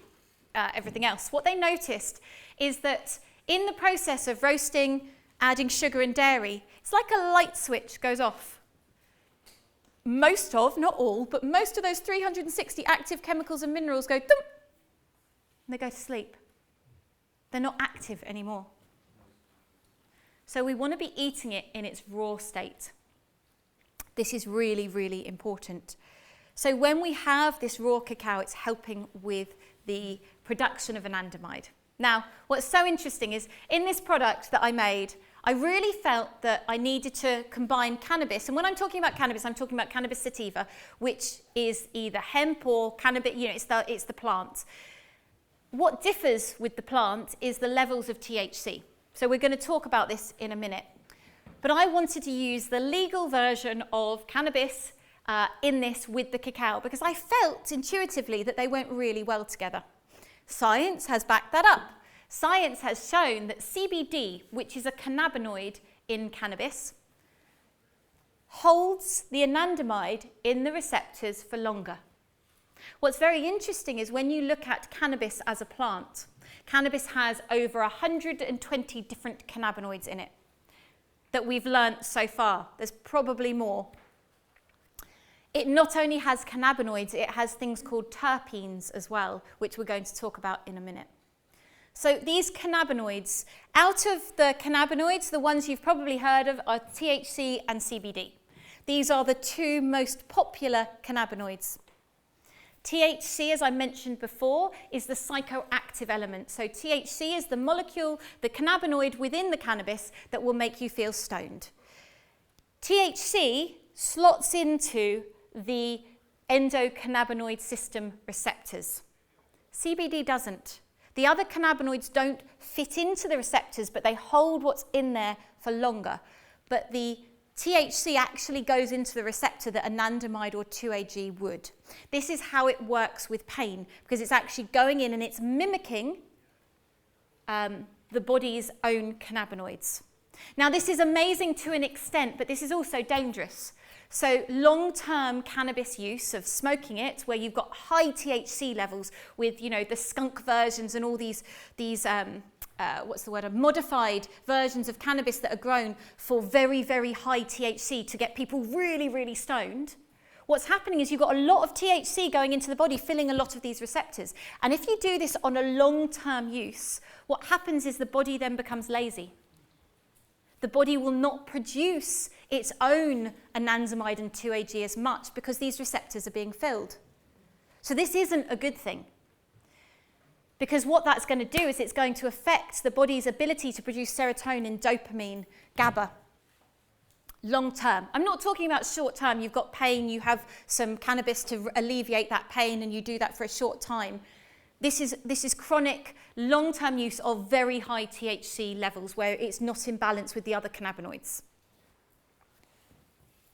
everything else, what they noticed is that in the process of roasting, adding sugar and dairy, it's like a light switch goes off. Most of, not all, but most of those 360 active chemicals and minerals go thump, and they go to sleep. They're not active anymore. So we want to be eating it in its raw state. This is really, really important. So when we have this raw cacao, it's helping with the production of anandamide. Now, what's so interesting is in this product that I made, I really felt that I needed to combine cannabis. And when I'm talking about cannabis, I'm talking about cannabis sativa, which is either hemp or cannabis, it's the plant. What differs with the plant is the levels of THC. So we're going to talk about this in a minute. But I wanted to use the legal version of cannabis in this with the cacao because I felt intuitively that they went really well together. Science has backed that up. Science has shown that CBD, which is a cannabinoid in cannabis, holds the anandamide in the receptors for longer. What's very interesting is when you look at cannabis as a plant, cannabis has over 120 different cannabinoids in it that we've learnt so far. There's probably more. It not only has cannabinoids, it has things called terpenes as well, which we're going to talk about in a minute. So these cannabinoids, out of the cannabinoids, the ones you've probably heard of are THC and CBD. These are the two most popular cannabinoids. THC, as I mentioned before, is the psychoactive element. So THC is the molecule, the cannabinoid within the cannabis that will make you feel stoned. THC slots into the endocannabinoid system receptors. CBD doesn't. The other cannabinoids don't fit into the receptors, but they hold what's in there for longer. But the THC actually goes into the receptor that anandamide or 2-AG would. This is how it works with pain, because it's actually going in and it's mimicking the body's own cannabinoids. Now, this is amazing to an extent, but this is also dangerous. So long-term cannabis use of smoking it, where you've got high THC levels with, the skunk versions and all these modified versions of cannabis that are grown for very, very high THC to get people really, really stoned. What's happening is you've got a lot of THC going into the body, filling a lot of these receptors. And if you do this on a long-term use, what happens is the body then becomes lazy. The body will not produce its own anandamide and 2-AG as much because these receptors are being filled. So this isn't a good thing. Because what that's going to do is it's going to affect the body's ability to produce serotonin, dopamine, GABA. Long term. I'm not talking about short term. You've got pain, you have some cannabis to alleviate that pain and you do that for a short time. This is chronic, long-term use of very high THC levels where it's not in balance with the other cannabinoids.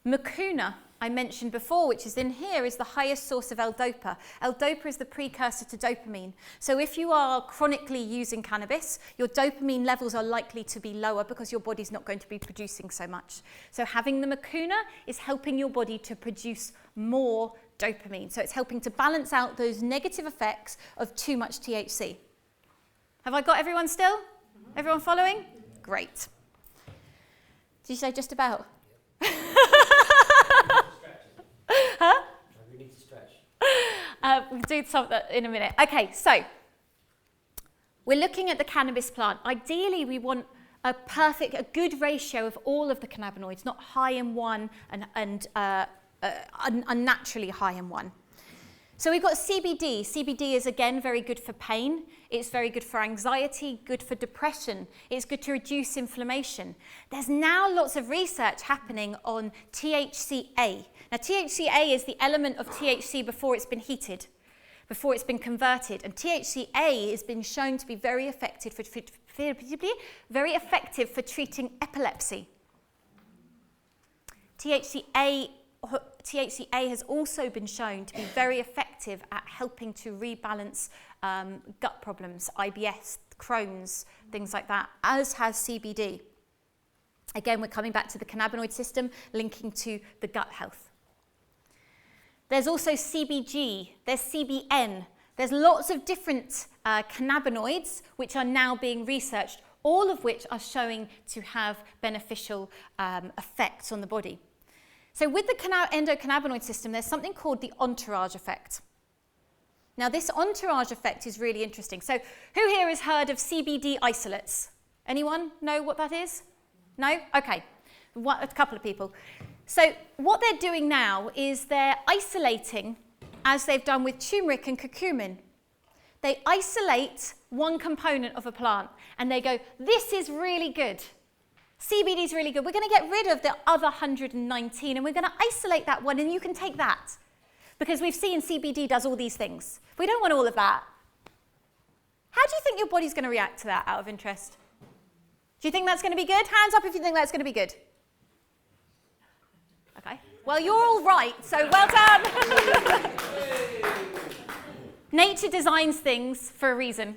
Mucuna, I mentioned before, which is in here, is the highest source of L-DOPA. L-DOPA is the precursor to dopamine. So if you are chronically using cannabis, your dopamine levels are likely to be lower because your body's not going to be producing so much. So having the mucuna is helping your body to produce more dopamine. So it's helping to balance out those negative effects of too much THC. Have I got everyone still? Everyone following? Great. Did you say just about? Huh? We need to stretch. We'll do something in a minute. Okay, so we're looking at the cannabis plant. Ideally, we want a good ratio of all of the cannabinoids, not high in one and unnaturally high in one. So we've got CBD. CBD is, again, very good for pain. It's very good for anxiety, good for depression. It's good to reduce inflammation. There's now lots of research happening on THCA. Now, THCA is the element of THC before it's been heated, before it's been converted. And THCA has been shown to be very effective for treating epilepsy. THCA has also been shown to be very effective at helping to rebalance gut problems, IBS, Crohn's, things like that, as has CBD. Again, we're coming back to the cannabinoid system, linking to the gut health. There's also CBG, there's CBN, there's lots of different cannabinoids which are now being researched, all of which are showing to have beneficial effects on the body. So with the endocannabinoid system, there's something called the entourage effect. Now, this entourage effect is really interesting. So who here has heard of CBD isolates? Anyone know what that is? No? Okay. A couple of people. So what they're doing now is they're isolating, as they've done with turmeric and curcumin. They isolate one component of a plant and they go, this is really good. CBD is really good. We're going to get rid of the other 119 and we're going to isolate that one and you can take that. Because we've seen CBD does all these things. We don't want all of that. How do you think your body's going to react to that out of interest? Do you think that's going to be good? Hands up if you think that's going to be good. Okay. Well, you're all right, so well done. Nature designs things for a reason.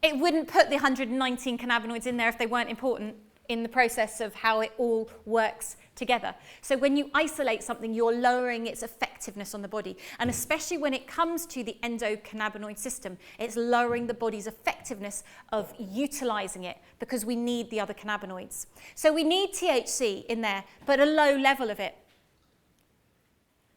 It wouldn't put the 119 cannabinoids in there if they weren't important in the process of how it all works together. So when you isolate something, you're lowering its effectiveness on the body. And especially when it comes to the endocannabinoid system, it's lowering the body's effectiveness of utilizing it because we need the other cannabinoids. So we need THC in there, but a low level of it.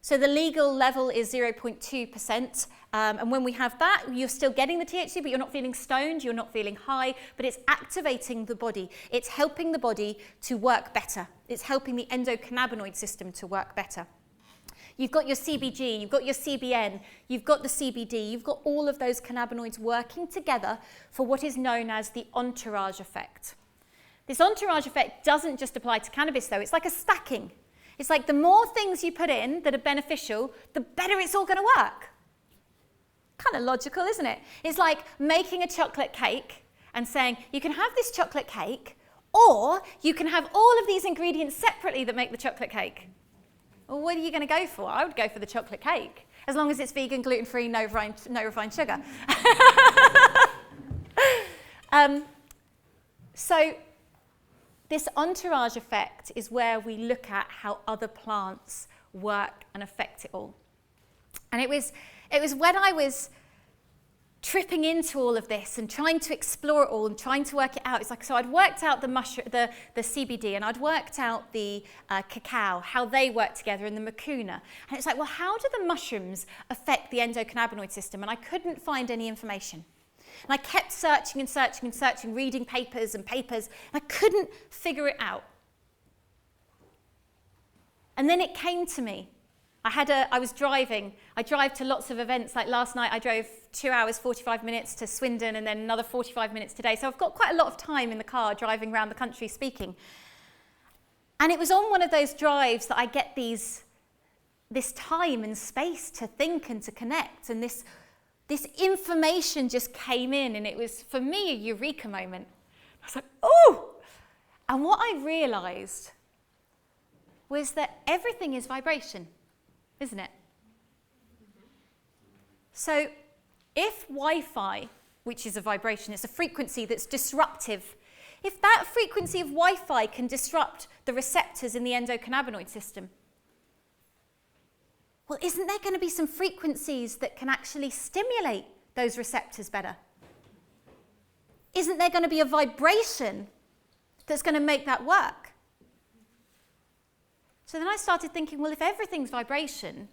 So the legal level is 0.2%, and when we have that, you're still getting the THC, but you're not feeling stoned, you're not feeling high, but it's activating the body. It's helping the body to work better. It's helping the endocannabinoid system to work better. You've got your CBG, you've got your CBN, you've got the CBD, you've got all of those cannabinoids working together for what is known as the entourage effect. This entourage effect doesn't just apply to cannabis, though. It's like a stacking. It's like the more things you put in that are beneficial, the better it's all going to work. Kind of logical, isn't it? It's like making a chocolate cake and saying, you can have this chocolate cake, or you can have all of these ingredients separately that make the chocolate cake. Well, what are you going to go for? I would go for the chocolate cake, as long as it's vegan, gluten-free, no refined sugar. So this entourage effect is where we look at how other plants work and affect it all. And it was when I was tripping into all of this and trying to explore it all and trying to work it out. It's like, so I'd worked out the CBD and I'd worked out the cacao, how they work together in the mucuna. And it's like, well, how do the mushrooms affect the endocannabinoid system? And I couldn't find any information. And I kept searching and searching and searching, reading papers and papers, and I couldn't figure it out. And then it came to me. I was driving. I drive to lots of events. Like last night, I drove 2 hours, 45 minutes to Swindon and then another 45 minutes today. So I've got quite a lot of time in the car driving around the country speaking. And it was on one of those drives that I get this time and space to think and to connect. And this information just came in, and it was, for me, a eureka moment. I was like, oh! And what I realized was that everything is vibration, isn't it? So if Wi-Fi, which is a vibration, it's a frequency that's disruptive, if that frequency of Wi-Fi can disrupt the receptors in the endocannabinoid system, well, isn't there going to be some frequencies that can actually stimulate those receptors better? Isn't there going to be a vibration that's going to make that work? So then I started thinking, well, if everything's vibration,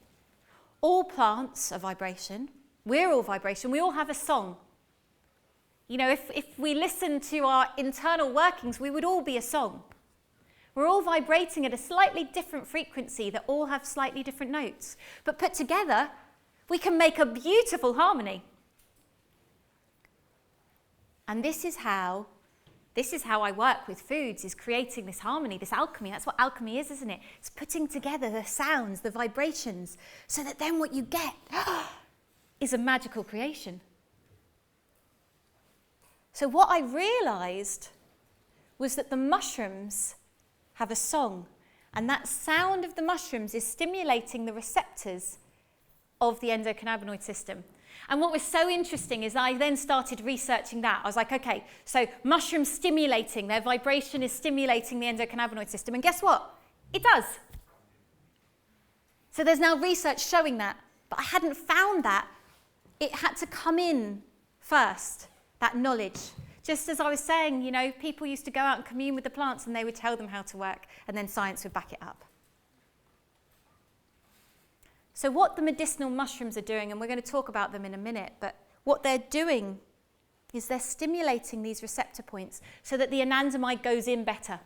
all plants are vibration, we're all vibration, we all have a song. You know, if we listen to our internal workings, we would all be a song. We're all vibrating at a slightly different frequency that all have slightly different notes. But put together, we can make a beautiful harmony. And this is how I work with foods, is creating this harmony, this alchemy. That's what alchemy is, isn't it? It's putting together the sounds, the vibrations, so that then what you get is a magical creation. So what I realized was that the mushrooms have a song, and that sound of the mushrooms is stimulating the receptors of the endocannabinoid system. And what was so interesting is I then started researching that. I was like, okay, so mushrooms stimulating, their vibration is stimulating the endocannabinoid system, and guess what? It does. So there's now research showing that, but I hadn't found that. It had to come in first, that knowledge. Just as I was saying, you know, people used to go out and commune with the plants and they would tell them how to work, and then science would back it up. So what the medicinal mushrooms are doing, and we're going to talk about them in a minute, but what they're doing is they're stimulating these receptor points so that the anandamide goes in better.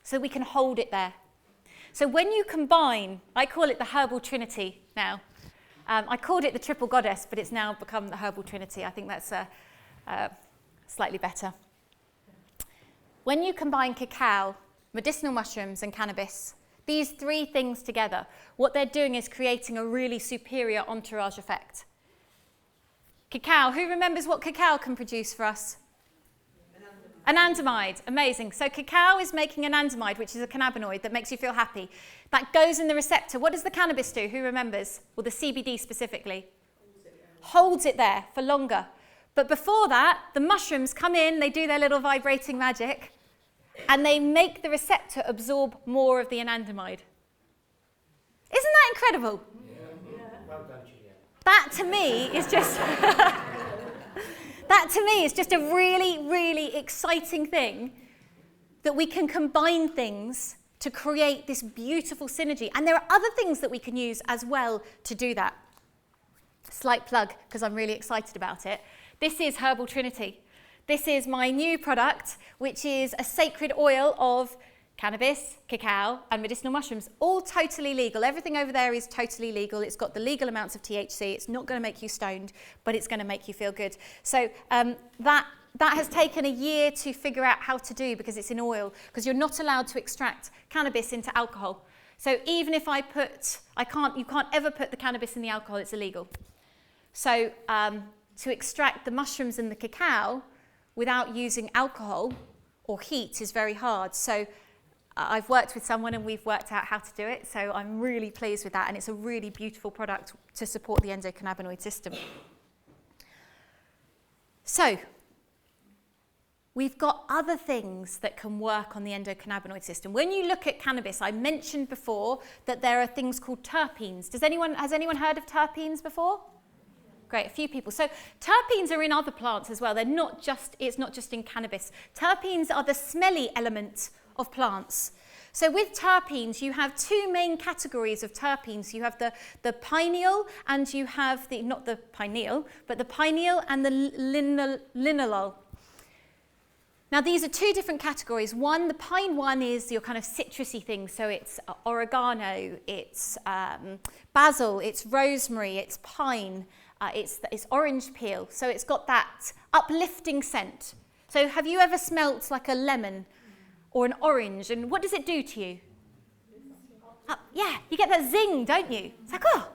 so we can hold it there. So when you combine, I call it the herbal trinity now. I called it the triple goddess, but it's now become the herbal trinity. I think that's slightly better. When you combine cacao, medicinal mushrooms, and cannabis, these three things together, what they're doing is creating a really superior entourage effect. Cacao, who remembers what cacao can produce for us? Anandamide, amazing. So cacao is making anandamide, which is a cannabinoid that makes you feel happy. That goes in the receptor. What does the cannabis do? Who remembers? Or the CBD specifically? Holds it there for longer. But before that, the mushrooms come in, they do their little vibrating magic, and they make the receptor absorb more of the anandamide. Isn't that incredible? Yeah. Well done, Juliette. That to me is just that to me is just a really, really exciting thing that we can combine things to create this beautiful synergy. And there are other things that we can use as well to do that. Slight plug, because I'm really excited about it. This is Herbal Trinity. This is my new product, which is a sacred oil of cannabis, cacao, and medicinal mushrooms, all totally legal. Everything over there is totally legal. It's got the legal amounts of THC. It's not going to make you stoned, but it's going to make you feel good. So that has taken a year to figure out how to do, because it's in oil, because you're not allowed to extract cannabis into alcohol. So even if you can't ever put the cannabis in the alcohol, it's illegal. So to extract the mushrooms and the cacao without using alcohol or heat is very hard. So I've worked with someone and we've worked out how to do it. So I'm really pleased with that. And it's a really beautiful product to support the endocannabinoid system. So we've got other things that can work on the endocannabinoid system. When you look at cannabis, I mentioned before that there are things called terpenes. Has anyone heard of terpenes before? Great, a few people. So terpenes are in other plants as well. It's not just in cannabis. Terpenes are the smelly element of plants. So with terpenes, you have two main categories of terpenes. You have the pineal, and you have not the pineal, but the pineal and the linalool. Now, these are two different categories. One, the pine one is your kind of citrusy things. So it's oregano, it's basil, it's rosemary, it's pine, it's orange peel. So it's got that uplifting scent. So have you ever smelt like a lemon or an orange? And what does it do to you? Yeah, you get that zing, don't you? It's like, oh.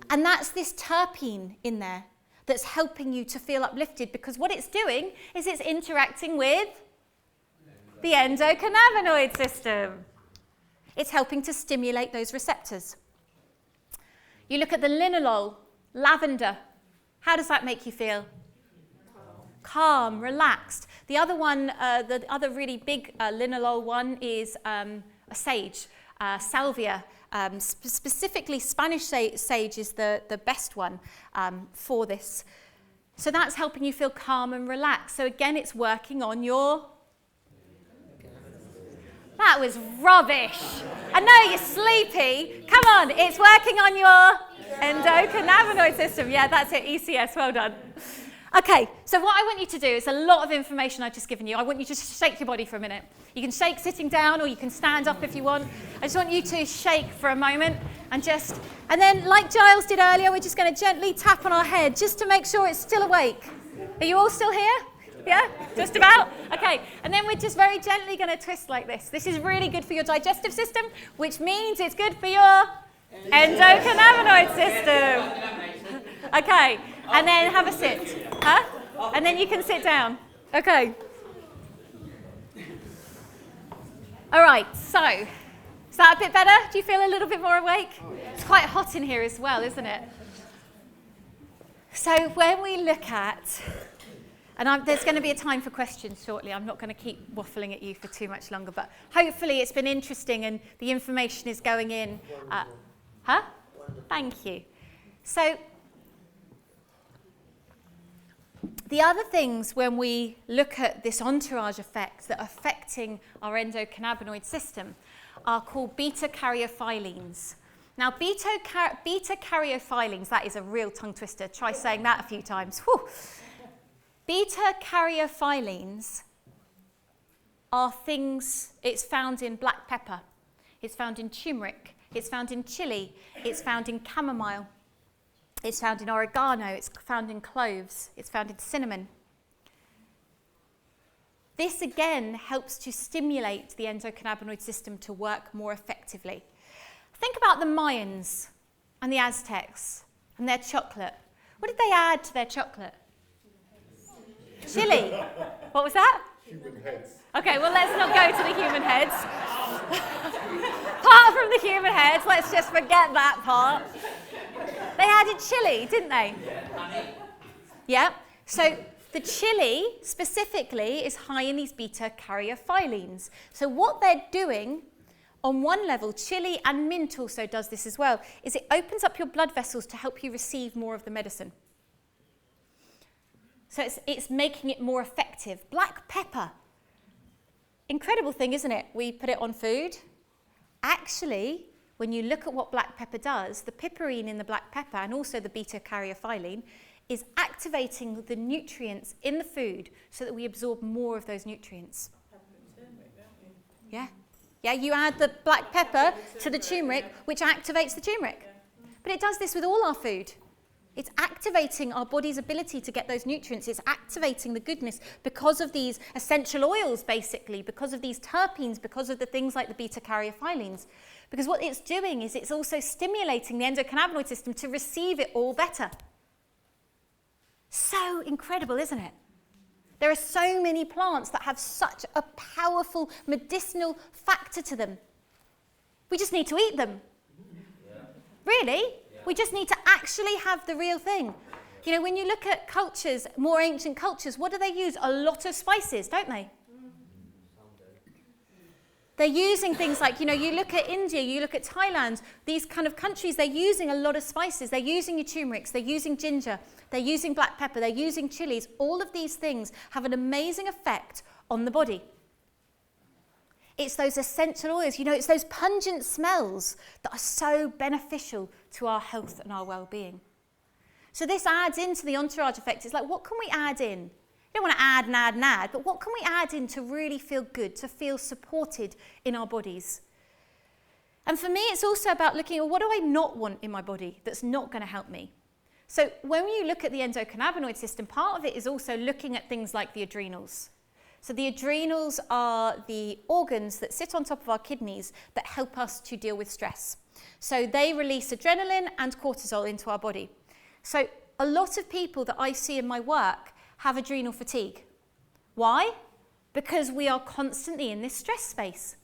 And that's this terpene in there that's helping you to feel uplifted, because what it's doing is it's interacting with the endocannabinoid system. It's helping to stimulate those receptors. You look at the linalool, lavender. How does that make you feel? Calm, relaxed. The other one, the other really big linalool one is a sage, salvia. Specifically, Spanish sage is the best one for this. So that's helping you feel calm and relaxed. So again, it's working on your... That was rubbish. I know you're sleepy. Come on, it's working on your endocannabinoid system. Yeah, that's it, ECS, well done. Okay, so what I want you to do is a lot of information I've just given you. I want you to shake your body for a minute. You can shake sitting down, or you can stand up if you want. I just want you to shake for a moment and then like Giles did earlier, we're just going to gently tap on our head just to make sure it's still awake. Are you all still here? Yeah? Just about? Okay, and then we're just very gently going to twist like this. This is really good for your digestive system, which means it's good for your endocannabinoid system. Okay, and then have a sit. Huh? And then you can sit down. Okay. All right, so is that a bit better? Do you feel a little bit more awake? It's quite hot in here as well, isn't it? So when we look at, and there's going to be a time for questions shortly. I'm not going to keep waffling at you for too much longer, but hopefully it's been interesting and the information is going in. Huh? Thank you. So the other things when we look at this entourage effect that are affecting our endocannabinoid system are called beta-caryophyllines. Now, beta-caryophyllines, that is a real tongue twister. Try saying that a few times. Whew. Beta-caryophyllines are things, it's found in black pepper, it's found in turmeric, it's found in chili, it's found in chamomile, it's found in oregano, it's found in cloves, it's found in cinnamon. This again helps to stimulate the endocannabinoid system to work more effectively. Think about the Mayans and the Aztecs and their chocolate. What did they add to their chocolate? Chili. What was that? Human heads. Okay, well, let's not go to the human heads. Apart from the human heads, let's just forget that part. They added chili, didn't they? Yeah. So the chili specifically is high in these beta cariophyllenes. So what they're doing on one level, chili and mint also does this as well, is it opens up your blood vessels to help you receive more of the medicine. So it's making it more effective. Black pepper. Incredible thing, isn't it? We put it on food. Actually, when you look at what black pepper does, the piperine in the black pepper and also the beta cariophylline is activating the nutrients in the food so that we absorb more of those nutrients. Yeah. Yeah, you add the black pepper to the turmeric, which activates the turmeric. But it does this with all our food. It's activating our body's ability to get those nutrients. It's activating the goodness because of these essential oils, basically, because of these terpenes, because of the things like the beta cariophyllenes. Because what it's doing is it's also stimulating the endocannabinoid system to receive it all better. So incredible, isn't it? There are so many plants that have such a powerful medicinal factor to them. We just need to eat them. Yeah. Really? Yeah. We just need to actually have the real thing. You know, when you look at cultures, more ancient cultures, what do they use? A lot of spices, don't they? They're using things like, you know, you look at India, you look at Thailand, these kind of countries, they're using a lot of spices. They're using your turmerics, they're using ginger, they're using black pepper, they're using chilies. All of these things have an amazing effect on the body. It's those essential oils, you know, it's those pungent smells that are so beneficial to our health and our well-being. So this adds into the entourage effect. It's like, what can we add in? You don't want to add and add and add, but what can we add in to really feel good, to feel supported in our bodies? And for me, it's also about looking at what do I not want in my body that's not going to help me? So when you look at the endocannabinoid system, part of it is also looking at things like the adrenals. So the adrenals are the organs that sit on top of our kidneys that help us to deal with stress. So they release adrenaline and cortisol into our body. So a lot of people that I see in my work have adrenal fatigue. Why? Because we are constantly in this stress space.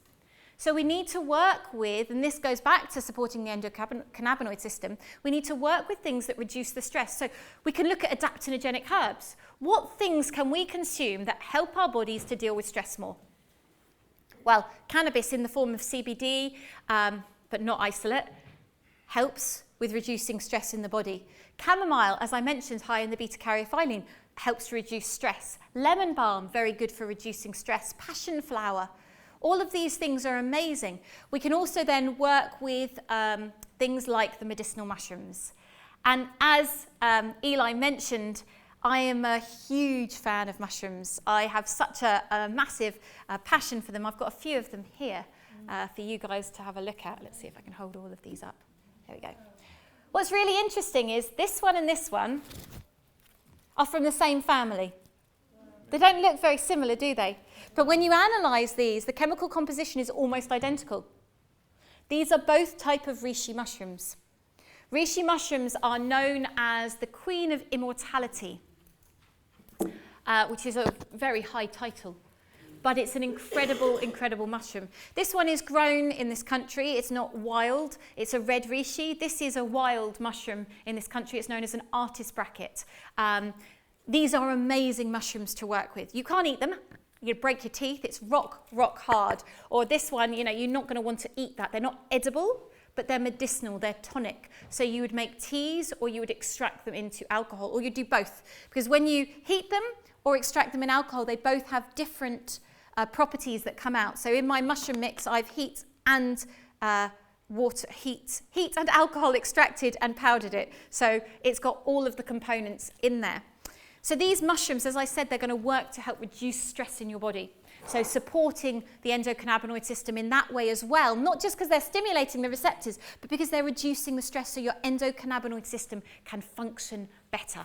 So we need to work with, and this goes back to supporting the endocannabinoid system, we need to work with things that reduce the stress. So we can look at adaptogenic herbs. What things can we consume that help our bodies to deal with stress more? Well, cannabis in the form of CBD, but not isolate, helps with reducing stress in the body. Chamomile, as I mentioned, high in the beta cariophylline, helps reduce stress. Lemon balm, very good for reducing stress. Passion flower. All of these things are amazing. We can also then work with things like the medicinal mushrooms. And as Eli mentioned, I am a huge fan of mushrooms. I have such a massive passion for them. I've got a few of them here for you guys to have a look at. Let's see if I can hold all of these up. There we go. What's really interesting is this one and this one are from the same family. They don't look very similar, do they? But when you analyse these, the chemical composition is almost identical. These are both type of reishi mushrooms. Reishi mushrooms are known as the Queen of Immortality, which is a very high title. But it's an incredible, incredible mushroom. This one is grown in this country. It's not wild. It's a red reishi. This is a wild mushroom in this country. It's known as an artist bracket. These are amazing mushrooms to work with. You can't eat them. You break your teeth. It's rock hard. Or this one, you know, you're not going to want to eat that. They're not edible, but they're medicinal. They're tonic. So you would make teas or you would extract them into alcohol, or you do both. Because when you heat them or extract them in alcohol, they both have different properties that come out. So in my mushroom mix, I've heat and heat and alcohol extracted and powdered it. So it's got all of the components in there. So these mushrooms, as I said, they're going to work to help reduce stress in your body. So supporting the endocannabinoid system in that way as well, not just because they're stimulating the receptors, but because they're reducing the stress so your endocannabinoid system can function better.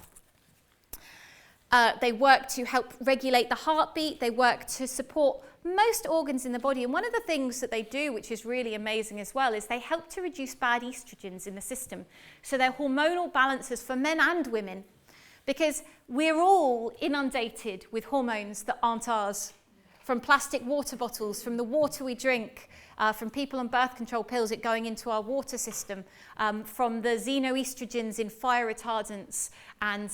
They work to help regulate the heartbeat. They work to support most organs in the body. And one of the things that they do, which is really amazing as well, is they help to reduce bad estrogens in the system. So they're hormonal balancers for men and women, because we're all inundated with hormones that aren't ours. From plastic water bottles, from the water we drink, from people on birth control pills, it going into our water system, from the xenoestrogens in fire retardants, and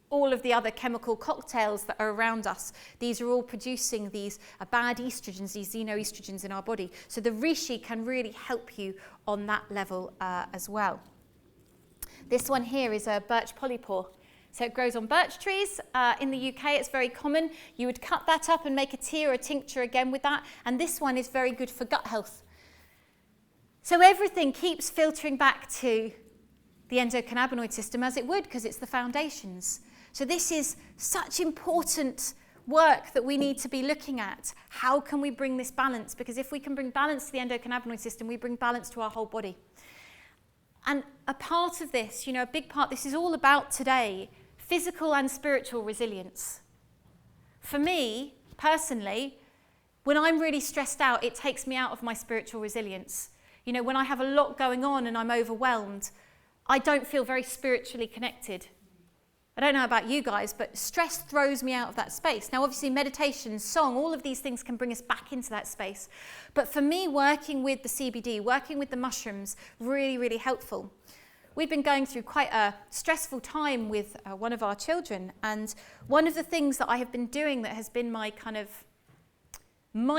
all of the other chemical cocktails that are around us. These are all producing these bad estrogens, these xenoestrogens in our body. So the reishi can really help you on that level as well. This one here is a birch polypore. So it grows on birch trees. In the UK, it's very common. You would cut that up and make a tea or a tincture again with that. And this one is very good for gut health. So everything keeps filtering back to the endocannabinoid system as it would, because it's the foundations. So this is such important work that we need to be looking at. How can we bring this balance? Because if we can bring balance to the endocannabinoid system, we bring balance to our whole body. And a part of this, a big part, this is all about today, physical and spiritual resilience. For me, personally, when I'm really stressed out, it takes me out of my spiritual resilience. When I have a lot going on and I'm overwhelmed, I don't feel very spiritually connected. I don't know about you guys, but stress throws me out of that space. Now, obviously, meditation, song, all of these things can bring us back into that space. But for me, working with the CBD, working with the mushrooms, really, really helpful. We've been going through quite a stressful time with one of our children. And one of the things that I have been doing that has been my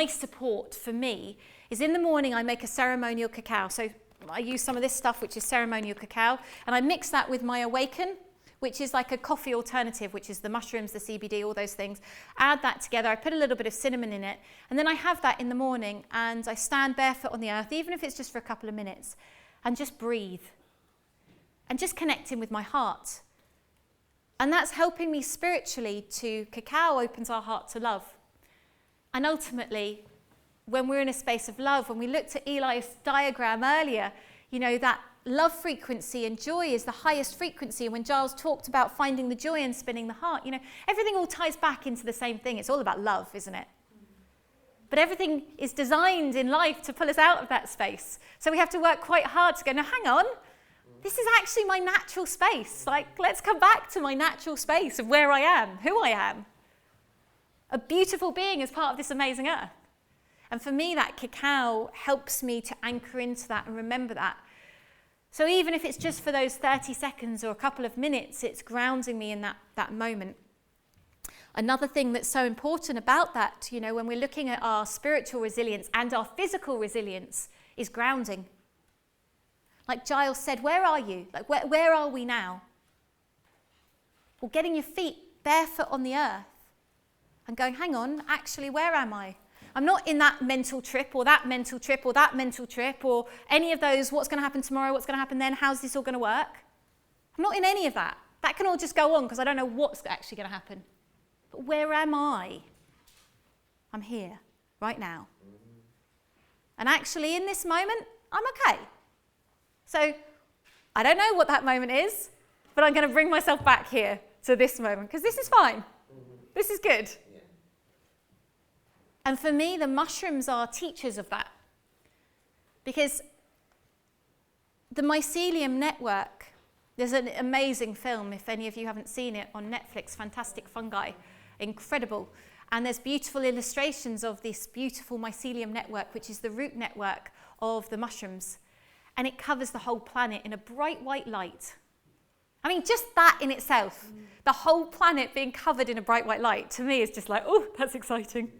support for me is in the morning I make a ceremonial cacao. So I use some of this stuff, which is ceremonial cacao, and I mix that with my Awaken, which is like a coffee alternative, which is the mushrooms, the CBD, all those things. Add that together. I put a little bit of cinnamon in it, and then I have that in the morning, and I stand barefoot on the earth, even if it's just for a couple of minutes, and just breathe, and just connecting with my heart. And that's helping me spiritually to cacao opens our heart to love. And ultimately, when we're in a space of love, when we looked at Eli's diagram earlier, that love frequency and joy is the highest frequency. And when Giles talked about finding the joy and spinning the heart, everything all ties back into the same thing. It's all about love, isn't it? But everything is designed in life to pull us out of that space. So we have to work quite hard to go, no, hang on. This is actually my natural space. Let's come back to my natural space of where I am, who I am. A beautiful being as part of this amazing earth. And for me, that cacao helps me to anchor into that and remember that. So even if it's just for those 30 seconds or a couple of minutes, it's grounding me in that moment. Another thing that's so important about that, when we're looking at our spiritual resilience and our physical resilience, is grounding. Like Giles said, where are you? Where are we now? Well, getting your feet barefoot on the earth and going, hang on, actually, where am I? I'm not in that mental trip or that mental trip or that mental trip or any of those, what's going to happen tomorrow, what's going to happen then, how's this all going to work? I'm not in any of that. That can all just go on because I don't know what's actually going to happen. But where am I? I'm here, right now. And actually, in this moment, I'm okay. So I don't know what that moment is, but I'm going to bring myself back here to this moment because this is fine. This is good. Yeah. And for me, the mushrooms are teachers of that. Because the mycelium network, there's an amazing film, if any of you haven't seen it, on Netflix, Fantastic Fungi, incredible. And there's beautiful illustrations of this beautiful mycelium network, which is the root network of the mushrooms. And it covers the whole planet in a bright white light. I mean, just that in itself, the whole planet being covered in a bright white light, to me is just like, oh, that's exciting.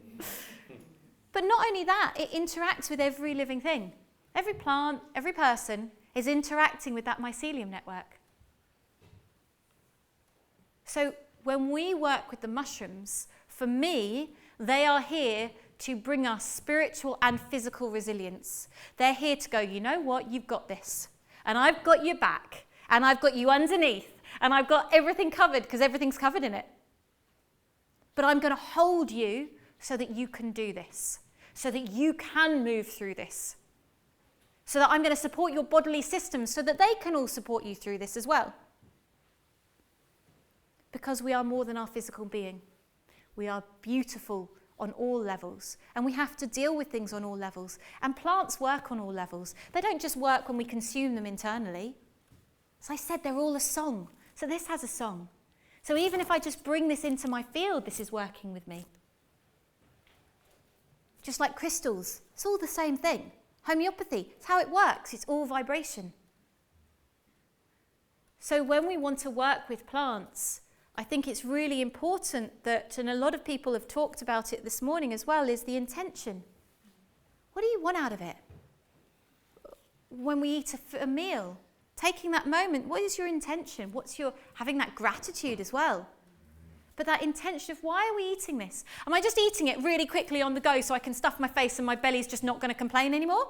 But not only that, it interacts with every living thing. Every plant, every person is interacting with that mycelium network. So when we work with the mushrooms, for me, they are here to bring us spiritual and physical resilience. They're here to go, you know what, you've got this. And I've got your back. And I've got you underneath. and I've got everything covered because everything's covered in it. But I'm going to hold you so that you can do this, so that you can move through this, so that I'm going to support your bodily systems so that they can all support you through this as well. Because we are more than our physical being. We are beautiful on all levels, and we have to deal with things on all levels. And plants work on all levels. They don't just work when we consume them internally. As I said, they're all a song. So this has a song. So even if I just bring this into my field, this is working with me. Just like crystals, it's all the same thing. Homeopathy, it's how it works. It's all vibration. So when we want to work with plants, I think it's really important that, and a lot of people have talked about it this morning as well, is the intention. What do you want out of it? When we eat a meal, taking that moment, what is your intention? Having that gratitude as well. But that intention of, why are we eating this? Am I just eating it really quickly on the go so I can stuff my face and my belly's just not going to complain anymore?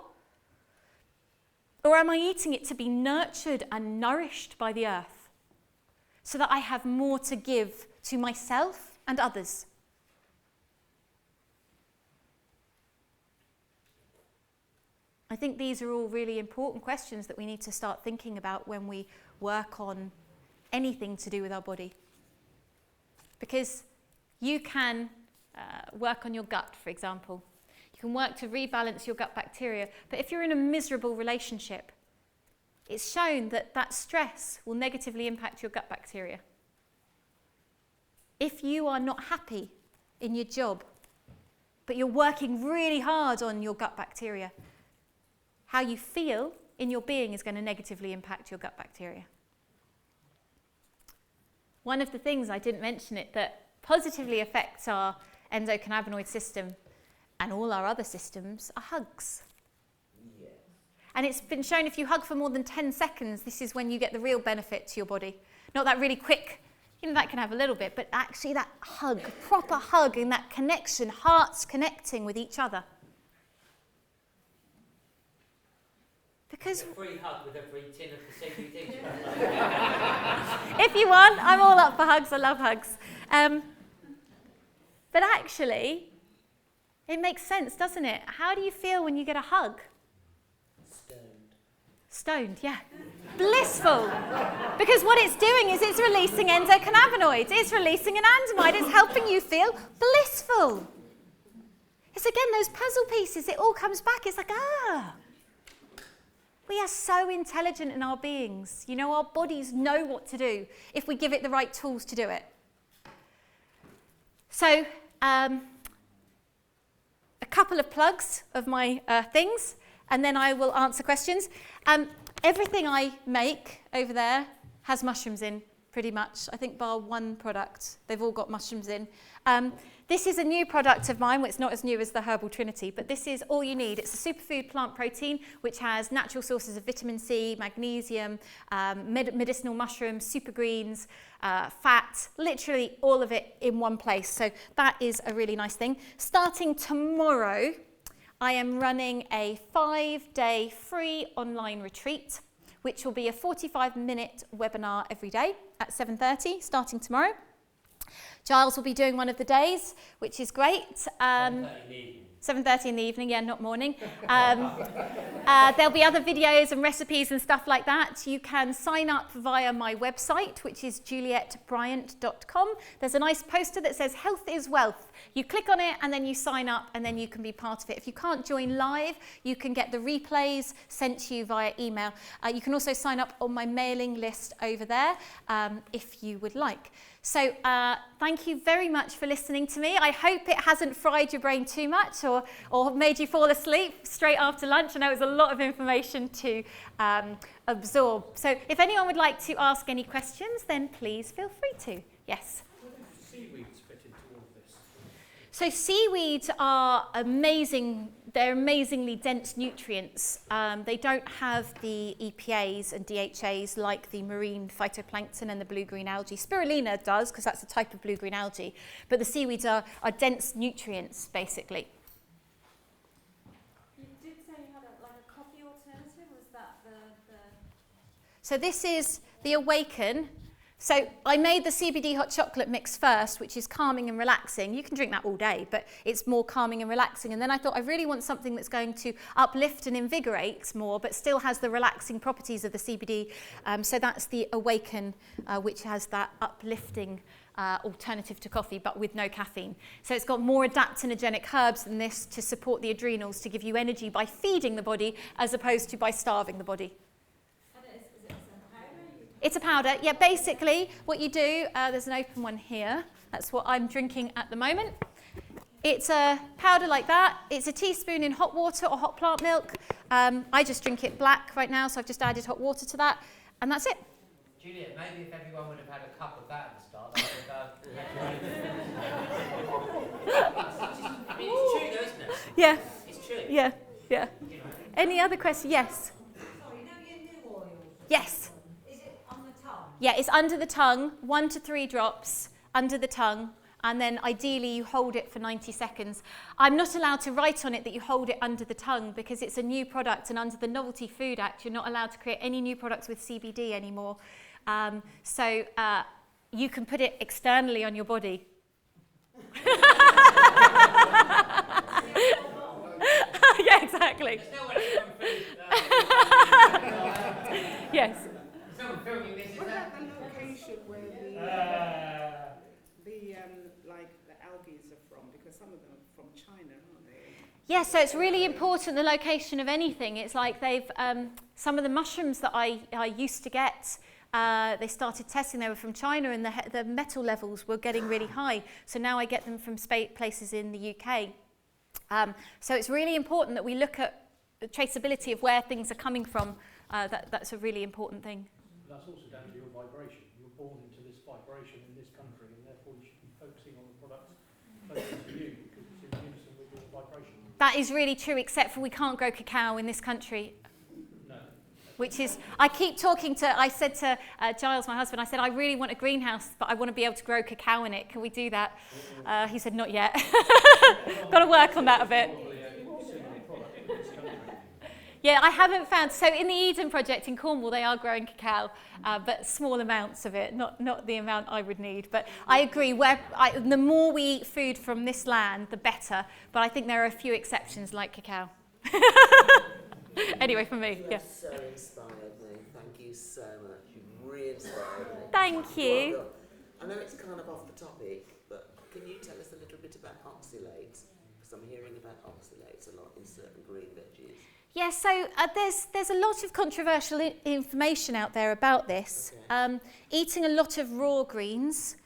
Or am I eating it to be nurtured and nourished by the earth, so that I have more to give to myself and others? I think these are all really important questions that we need to start thinking about when we work on anything to do with our body. Because you can work on your gut, for example. You can work to rebalance your gut bacteria. But if you're in a miserable relationship, it's shown that that stress will negatively impact your gut bacteria. If you are not happy in your job, but you're working really hard on your gut bacteria, how you feel in your being is going to negatively impact your gut bacteria. One of the things, I didn't mention it, that positively affects our endocannabinoid system and all our other systems are hugs. And it's been shown if you hug for more than 10 seconds, this is when you get the real benefit to your body. Not that really quick, that can have a little bit, but actually that hug, proper hug, and that connection, hearts connecting with each other. Because a free hug with every tin of the same thing. if you want, I'm all up for hugs. I love hugs. But actually, it makes sense, doesn't it? How do you feel when you get a hug? Stoned, yeah. Blissful. Because what it's doing is it's releasing endocannabinoids. It's releasing an andamide. It's helping you feel blissful. It's again those puzzle pieces. It all comes back. It's like, we are so intelligent in our beings. Our bodies know what to do if we give it the right tools to do it. So, a couple of plugs of my things, and then I will answer questions. Everything I make over there has mushrooms in, pretty much. I think bar one product, they've all got mushrooms in. This is a new product of mine. Well, it's not as new as the herbal trinity, but this is all you need. It's a superfood plant protein, which has natural sources of vitamin C, magnesium, medicinal mushrooms, super greens, fat, literally all of it in one place. So that is a really nice thing. Starting tomorrow, I am running a 5-day free online retreat, which will be a 45-minute webinar every day at 7:30, starting tomorrow. Giles will be doing one of the days, which is great. 7:30 in the evening, yeah, not morning. There'll be other videos and recipes and stuff like that. You can sign up via my website, which is juliettebryant.com. There's a nice poster that says health is wealth. You click on it and then you sign up and then you can be part of it. If you can't join live, you can get the replays sent to you via email. You can also sign up on my mailing list over there if you would like. So thank you very much for listening to me. I hope it hasn't fried your brain too much or made you fall asleep straight after lunch. I know it was a lot of information to absorb. So if anyone would like to ask any questions, then please feel free to. Yes? Where do seaweeds fit into all of this? So seaweeds are amazing. They're amazingly dense nutrients. They don't have the EPAs and DHAs like the marine phytoplankton and the blue-green algae. Spirulina does, because that's a type of blue-green algae. But the seaweeds are dense nutrients, basically. You did say you had a coffee alternative. Was that the... So this is the Awaken. So I made the CBD hot chocolate mix first, which is calming and relaxing. You can drink that all day, but it's more calming and relaxing. And then I thought I really want something that's going to uplift and invigorate more, but still has the relaxing properties of the CBD. So that's the Awaken, which has that uplifting alternative to coffee, but with no caffeine. So it's got more adaptogenic herbs than this to support the adrenals, to give you energy by feeding the body as opposed to by starving the body. It's a powder. Yeah, basically what you do, there's an open one here. That's what I'm drinking at the moment. It's a powder like that. It's a teaspoon in hot water or hot plant milk. I just drink it black right now, so I've just added hot water to that, and that's it. Juliette, maybe if everyone would have had a cup of that at the start, that would have I mean, it's true though, isn't it? Yeah. It's true. Yeah. You know. Any other questions? Yes. Sorry, now your new oil. Yes. Is it on the tongue? Yeah, it's under the tongue, 1 to 3 drops under the tongue, and then ideally you hold it for 90 seconds. I'm not allowed to write on it that you hold it under the tongue because it's a new product, and under the Novelty Food Act, you're not allowed to create any new products with CBD anymore. So you can put it externally on your body. Yeah, exactly. Yes. Someone filming this, is What that? about the location where like the algae are from? Because some of them are from China, aren't they? Yeah, so it's really important, the location of anything. It's like they've, some of the mushrooms that I used to get, they started testing, they were from China, and the metal levels were getting really high. So now I get them from places in the UK. So it's really important that we look at the traceability of where things are coming from. That's a really important thing. That's also down to your vibration. You're born into this vibration in this country, and therefore you should be focusing on the products closest to you because it's in unison with your vibration. That is really true, except for we can't grow cacao in this country. No. Which is, I keep talking to, I said to Giles, my husband, I said, I really want a greenhouse, but I want to be able to grow cacao in it. Can we do that? He said, not yet. Got to work on that a bit. Yeah, I haven't found, so in the Eden project in Cornwall, they are growing cacao, but small amounts of it, not the amount I would need. But I agree, the more we eat food from this land, the better. But I think there are a few exceptions like cacao. Anyway, for me, You yeah. have so inspired me. Thank you so much. You've really inspired me. Thank you. Well done. I know it's kind of off the topic, but can you tell us a little bit about oxalates? Because I'm hearing about oxalates a lot in certain green veggies. Yeah, so there's a lot of controversial information out there about this. Okay. Eating a lot of raw greens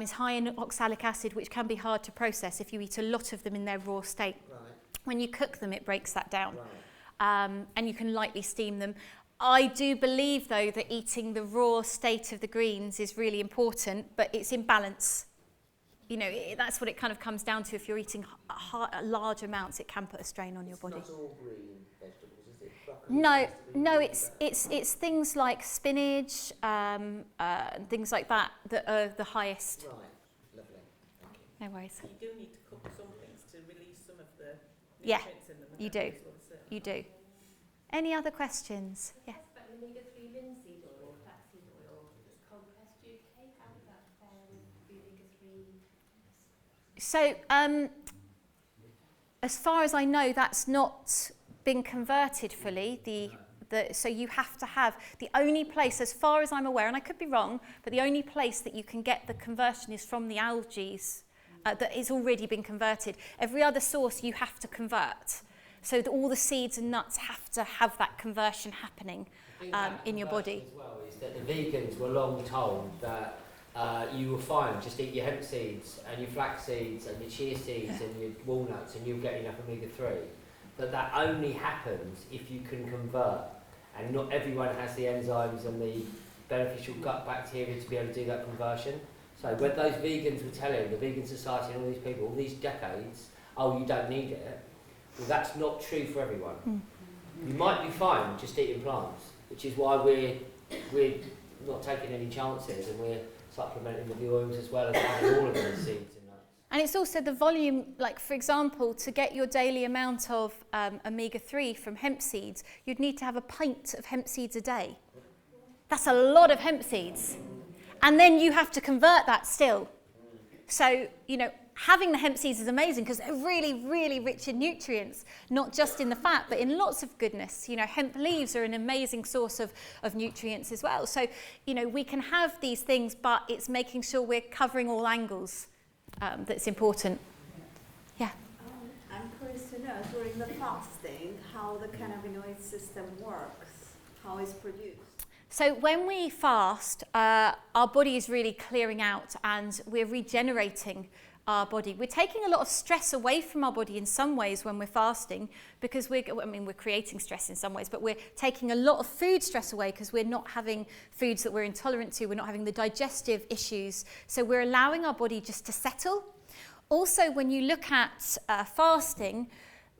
is high in oxalic acid, which can be hard to process if you eat a lot of them in their raw state. Right. When you cook them, it breaks that down. Right. And you can lightly steam them. I do believe, though, that eating the raw state of the greens is really important, but it's in balance. You know, that's what it kind of comes down to. If you're eating large amounts, it can put a strain on your body. It's not all green vegetables, is it? Broccoli No, has to be no, green, it's things like spinach and things like that are the highest. Right, lovely. Thank you. No worries. You do need to cook some things to release some of the Yeah, nutrients in them. and you that do. is what it's, You do. Any other questions? Yeah. About the omega-3 linseed oil or flaxseed oil that's cold pressed UK, how does that fare with the omega-3? So, as far as I know, that's not been converted fully. So you have to have, the only place, as far as I'm aware, and I could be wrong, but the only place that you can get the conversion is from the algae that has already been converted. Every other source you have to convert. So all the seeds and nuts have to have that conversion happening in your body. As well is that the vegans were long told that you were fine, just eat your hemp seeds and your flax seeds and your chia seeds and your walnuts and you'll get enough omega-3. But that only happens if you can convert. And not everyone has the enzymes and the beneficial gut bacteria to be able to do that conversion. So when those vegans were telling, the Vegan Society and all these people, all these decades, oh, you don't need it, well, that's not true for everyone. You might be fine just eating plants, which is why we're not taking any chances and we're supplementing with the oils as well as having all of those seeds and nuts. And it's also the volume, like for example, to get your daily amount of omega-3 from hemp seeds, you'd need to have a pint of hemp seeds a day. That's a lot of hemp seeds. And then you have to convert that still. So, having the hemp seeds is amazing because they're really, really rich in nutrients, not just in the fat, but in lots of goodness. Hemp leaves are an amazing source of nutrients as well. So, we can have these things, but it's making sure we're covering all angles that's important. Yeah. I'm curious to know, during the fasting, how the cannabinoid system works, how it's produced. So when we fast, our body is really clearing out and we're regenerating our body. We're taking a lot of stress away from our body in some ways when we're fasting because we're creating stress in some ways, but we're taking a lot of food stress away because we're not having foods that we're intolerant to, we're not having the digestive issues. So we're allowing our body just to settle. Also, when you look at fasting,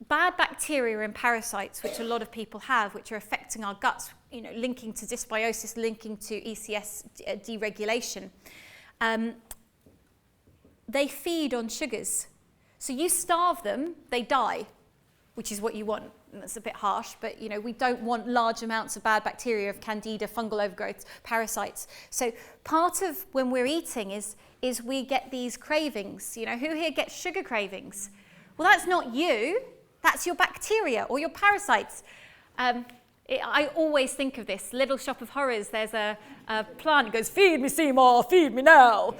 bad bacteria and parasites, which a lot of people have, which are affecting our guts, linking to dysbiosis, linking to ECS deregulation, they feed on sugars. So you starve them, they die, which is what you want. And that's a bit harsh, but we don't want large amounts of bad bacteria, of candida, fungal overgrowth, parasites. So part of when we're eating is we get these cravings. Who here gets sugar cravings? Well, that's not you. That's your bacteria or your parasites. I always think of this, Little Shop of Horrors. There's a plant that goes, "Feed me, Seymour, feed me now."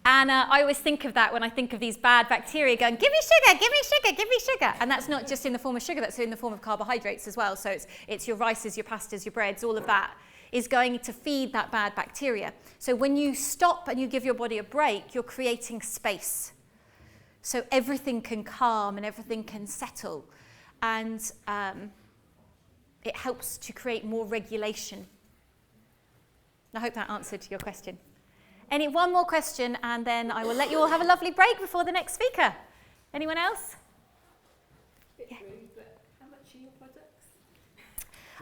And I always think of that when I think of these bad bacteria going, "Give me sugar, give me sugar, give me sugar." And that's not just in the form of sugar, that's in the form of carbohydrates as well. So it's your rices, your pastas, your breads, all of that is going to feed that bad bacteria. So when you stop and you give your body a break, you're creating space. So everything can calm and everything can settle. And it helps to create more regulation. I hope that answered your question. One more question, and then I will let you all have a lovely break before the next speaker. Anyone else? Bit rude, but how much are your products?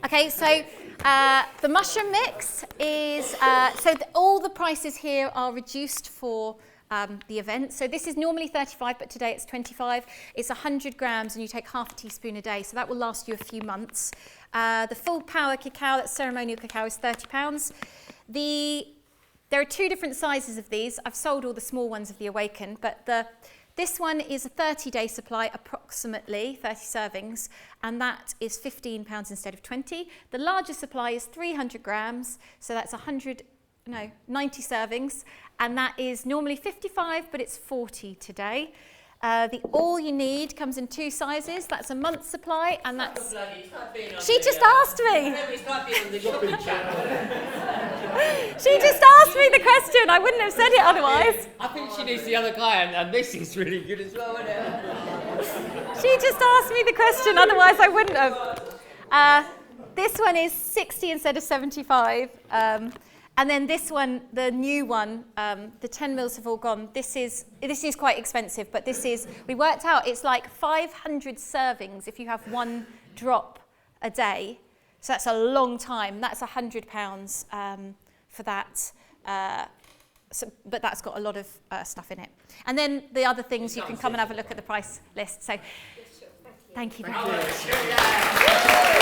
Okay, so the mushroom mix is, all the prices here are reduced for the event. So this is normally 35, but today it's 25. It's 100 grams and you take half a teaspoon a day. So that will last you a few months. The full power cacao, that's ceremonial cacao, is £30. There are two different sizes of these. I've sold all the small ones of the Awaken, but this one is a 30-day supply, approximately 30 servings, and that is £15 instead of 20. The larger supply is 300 grams, so that's 90 servings, and that is normally 55, but it's 40 today. The All You Need comes in two sizes. That's a month's supply, and that's... She just asked me. She just asked me the question. I wouldn't have said it otherwise. I think she needs the other guy, and this is really good as well, isn't it? She just asked me the question, otherwise I wouldn't have. This one is 60 instead of 75. And then this one, the new one, the 10 mils have all gone. This is quite expensive, but we worked out, it's like 500 servings if you have one drop a day. So that's a long time. That's £100 for that. But that's got a lot of stuff in it. And then the other things, you can come and have a look at the price list. So thank you very much.